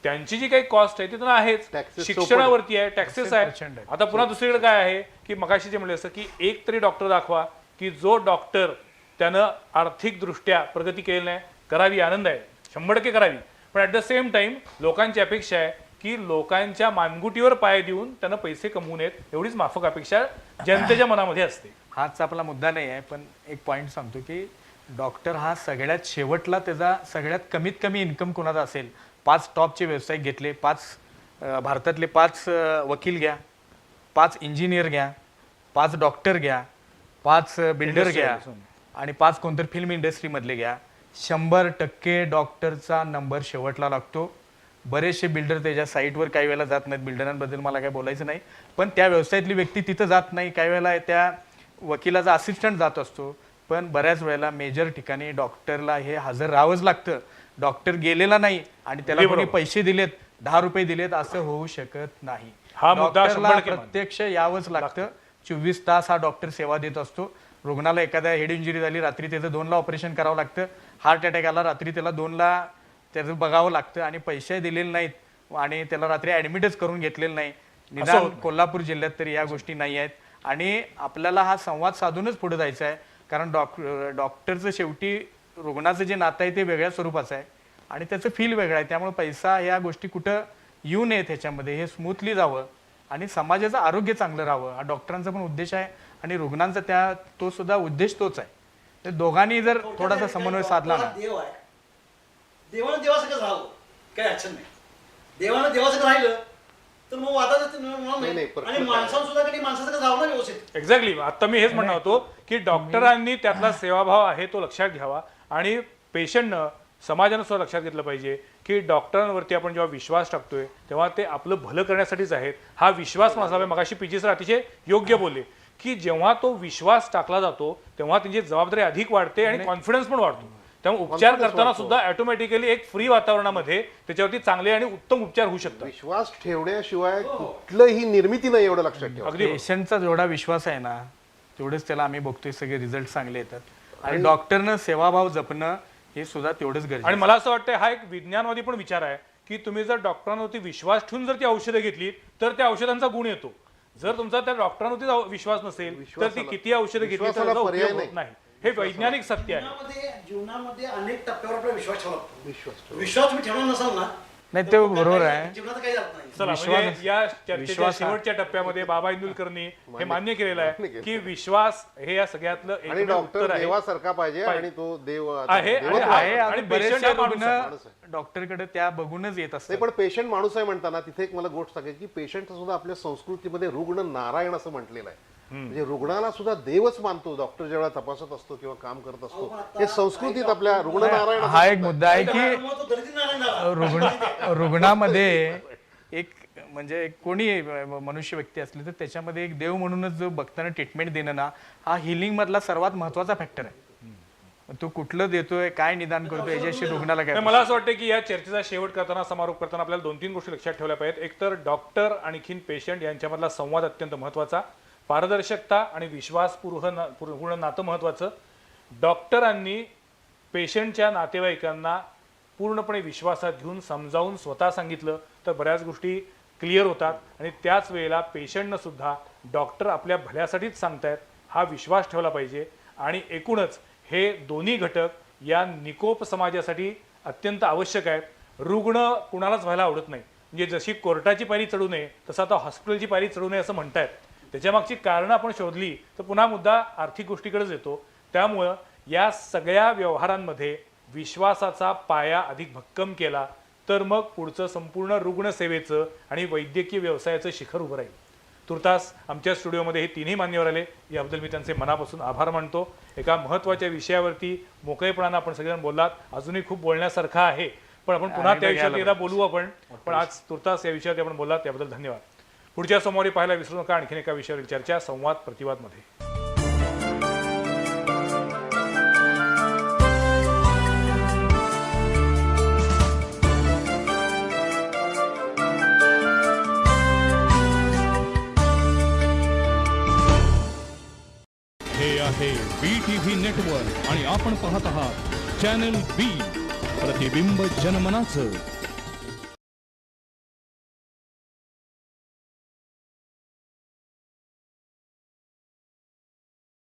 त्यांची जी काही कॉस्ट आहे ती त्यांना आहेच, शिक्षणावरती आहे, टॅक्सेस आहे. आता पुन्हा दुसरीकडे काय आहे की मगाशी जे म्हणले असं की एक तरी डॉक्टर दाखवा की जो डॉक्टर त्यानं आर्थिकदृष्ट्या प्रगती केली नाही. करावी, आनंद आहे, 100% करावी, पण ॲट द सेम टाइम लोकांची अपेक्षा आहे की लोकांच्या मानगुटीवर पाय देऊन त्यांना पैसे कमवू नयेत एवढीच माफक अपेक्षा जनतेच्या मनामध्ये असते. हाच आपला मुद्दा नाही आहे, पण एक पॉईंट सांगतो की डॉक्टर हा सगळ्यात शेवटला त्याचा सगळ्यात कमीत कमी इन्कम कोणाचा असेल, 5 टॉपचे व्यावसायिक घेतले, 5 भारतातले 5 वकील घ्या, 5 इंजिनियर घ्या, 5 डॉक्टर घ्या, 5 बिल्डर घ्या आणि 5 कोणतरी फिल्म इंडस्ट्रीमधले घ्या, 100% डॉक्टरचा नंबर शेवटला लागतो. बरेचसे बिल्डर त्याच्या साईटवर काही वेळेला जात नाहीत, बिल्डरांबद्दल मला काही बोलायचं नाही, पण त्या व्यवसायातली व्यक्ती तिथं जात नाही, काही वेळेला त्या वकिलाचा असिस्टंट जात असतो, पण बऱ्याच वेळेला मेजर ठिकाणी डॉक्टरला हे हजर राहावंच लागतं. डॉक्टर गेलेला नाही आणि त्याला कोणी पैसे दिलेत, 10 रुपये दिलेत असं होऊ शकत नाही. हा मुद्दा डॉक्टरला 100% मान्य. प्रत्यक्ष यावंच लागतं. 24 तास हा डॉक्टर सेवा देत असतो. रुग्णाला एखाद्या हेड इंजुरी झाली, रात्री त्याचं 2ला ऑपरेशन करावं लागतं. हार्ट अटॅक आला, रात्री त्याला 2ला त्याचं बघावं लागतं आणि पैसे दिलेले नाहीत आणि त्याला रात्री ऍडमिटच करून घेतलेलं नाही. निदान कोल्हापूर जिल्ह्यात तरी या गोष्टी नाही आहेत आणि आपल्याला हा संवाद साधूनच पुढे जायचा आहे, कारण डॉक्टरचं शेवटी रुग्णाचं जे नातं आहे ते वेगळ्या स्वरूपाचं आहे आणि त्याचं फील वेगळं आहे. त्यामुळे पैसा या गोष्टी कुठं येऊ नयेत, ह्याच्यामध्ये हे स्मूथली जावं आणि समाजाचं आरोग्य चांगलं राहावं हा डॉक्टरांचा पण उद्देश आहे आणि रुग्णांचा तो सुद्धा उद्देश तोच आहे. तर दोघांनी जर थोडासा समन्वय साधला ना, देव आहे, देवानं देवासकच राहावं, काही अडचण नाही. देवानं देवासकच राहिलं तर मग वादाच नाही आणि माणसानं सुद्धा कधी माणसासकच राहावं ना व्यवस्थित. एक्झॅक्टली. आता मी हेच म्हणणार होतो की डॉक्टरांनी त्यातला सेवाभाव आहे तो लक्षात घ्यावा आणि पेशंटनं समाजानं सुद्धा लक्षात घेतलं पाहिजे की डॉक्टरांवरती आपण जेव्हा विश्वास टाकतोय तेव्हा ते आपलं भलं करण्यासाठीच आहेत. हा विश्वास नसावा. मगाशी पीजी सर अतिशय योग्य बोलले की जेव्हा तो विश्वास टाकला जातो तेव्हा त्यांची जबाबदारी अधिक वाढते आणि कॉन्फिडन्स पण वाढतो. त्यामुळे उपचार करताना सुद्धा ऑटोमॅटिकली एक फ्री वातावरणामध्ये त्याच्यावरती चांगले आणि उत्तम उपचार होऊ शकतात. विश्वास ठेवण्याशिवाय कुठलंही निर्मिती नाही, एवढं लक्षात ठेवा. पेशंटचा जेवढा विश्वास आहे ना तेवढेच त्याला आम्ही बघतोय सगळे रिझल्ट चांगले येतात आणि डॉक्टरनं सेवाभाव जपणं हे सुद्धा तेवढंच गरजेचं. आणि मला असं वाटतं हा एक विज्ञानवादी पण विचार आहे की तुम्ही जर डॉक्टरांवरती विश्वास ठेवून जर ती औषधं घेतली तर त्या औषधांचा गुण येतो. जर तुमचा त्या डॉक्टरांवरती विश्वास नसेल तर ती किती औषधं घेतली तर त्याचा उपयोग होत नाही. हे वैज्ञानिक सत्य आहे. जीवनामध्ये अनेक टप्प्यावर आपला विश्वास ठेवला लागतो. विश्वास तुम्ही ठेवणार नसाल ना नाही ते बरोबर आहे. जीवनात काही जात नाही. चला म्हणजे या चर्चेच्या शेवटच्या टप्प्यामध्ये बाबा इंदुलकरनी हे मान्य केलेलं आहे की विश्वास हे या सगळ्यातलं आणि एकमेव डॉक्टर उत्तर आहे. देवासारखा पाहिजे आणि तो देव आहे आहे आणि आणि patient बरेचसे हा माणूस रुग्ण आहे. डॉक्टरकडे त्या बघूनच येत असतात. नाही, पण पेशंट माणूस आहे म्हणताना तिथे एक मला गोष्ट सांगायची की पेशंट सुद्धा आपल्या संस्कृतीमध्ये रुग्ण नारायण असं म्हटलेलं आहे. म्हणजे रुग्णाला सुद्धा देवच मानतो डॉक्टर जेव्हा तपासत असतो किंवा काम करत असतो. हे संस्कृतीत आपल्या रुग्ण नारायण हा एक मुद्दा आहे की त्यामुळे तो दरिद्री नारायण झाला. रुग्णामध्ये एक म्हणजे कोणी मनुष्य व्यक्ती असली तर त्याच्यामध्ये एक देव म्हणूनच जो बघताना ट्रीटमेंट देणं ना हा हिलिंग मधला सर्वात महत्वाचा फॅक्टर आहे. तो कुठलं देतोय, काय निदान करतोय याच्याशी रुग्णाला काय. मला असं वाटतं की या चर्चेचा शेवट करताना समारोप करताना आपल्याला 2-3 गोष्टी लक्षात ठेवल्या पाहिजेत. एक तर डॉक्टर आणखीन पेशंट यांच्यामधला संवाद अत्यंत महत्वाचा, पारदर्शकता आणि विश्वासपूर्ण नातं महत्वाचं. डॉक्टरांनी पेशंटच्या नातेवाईकांना पूर्णपणे विश्वासात घेऊन समजावून स्वतः सांगितलं तर बऱ्याच गोष्टी क्लिअर होतात आणि त्याच वेळेला पेशंटनं सुद्धा डॉक्टर आपल्या भल्यासाठीच सांगतायत हा विश्वास ठेवला पाहिजे. आणि एकूणच हे दोन्ही घटक या निकोप समाजासाठी अत्यंत आवश्यक आहेत. रुग्ण कुणालाच व्हायला आवडत नाही. म्हणजे जशी कोर्टाची पायरी चढू नये तसं आता हॉस्पिटलची पायरी चढू नये असं म्हणतायत. त्याच्यामागची कारणं आपण शोधली तर पुन्हा मुद्दा आर्थिक गोष्टीकडेच येतो. त्यामुळं या सगळ्या व्यवहारांमध्ये विश्वासाचा पाया अधिक भक्कम केला तर मग पुढचं संपूर्ण रुग्णसेवेचं आणि वैद्यकीय व्यवसायाचं शिखर उभं राहील. तुर्तास आमच्या स्टुडिओमध्ये हे तिन्ही मान्यवर आले, याबद्दल मी त्यांचे मनापासून आभार मानतो. एका महत्त्वाच्या विषयावरती मोकळेपणानं आपण सगळ्यांना बोललात. अजूनही खूप बोलण्यासारखं आहे पण आपण पुन्हा त्या विषयावरती एकदा बोलू आपण. पण आज तुर्तास या विषयावरती आपण बोललात त्याबद्दल धन्यवाद. पुढच्या सोमवारी पाहायला विसरू नका आणखीन एका विषयावरील चर्चा संवाद प्रतिवादमध्ये. हे आहे BTV नेटवर्क आणि आपण पाहत आहात चॅनल B, प्रतिबिंब जनमनाचं.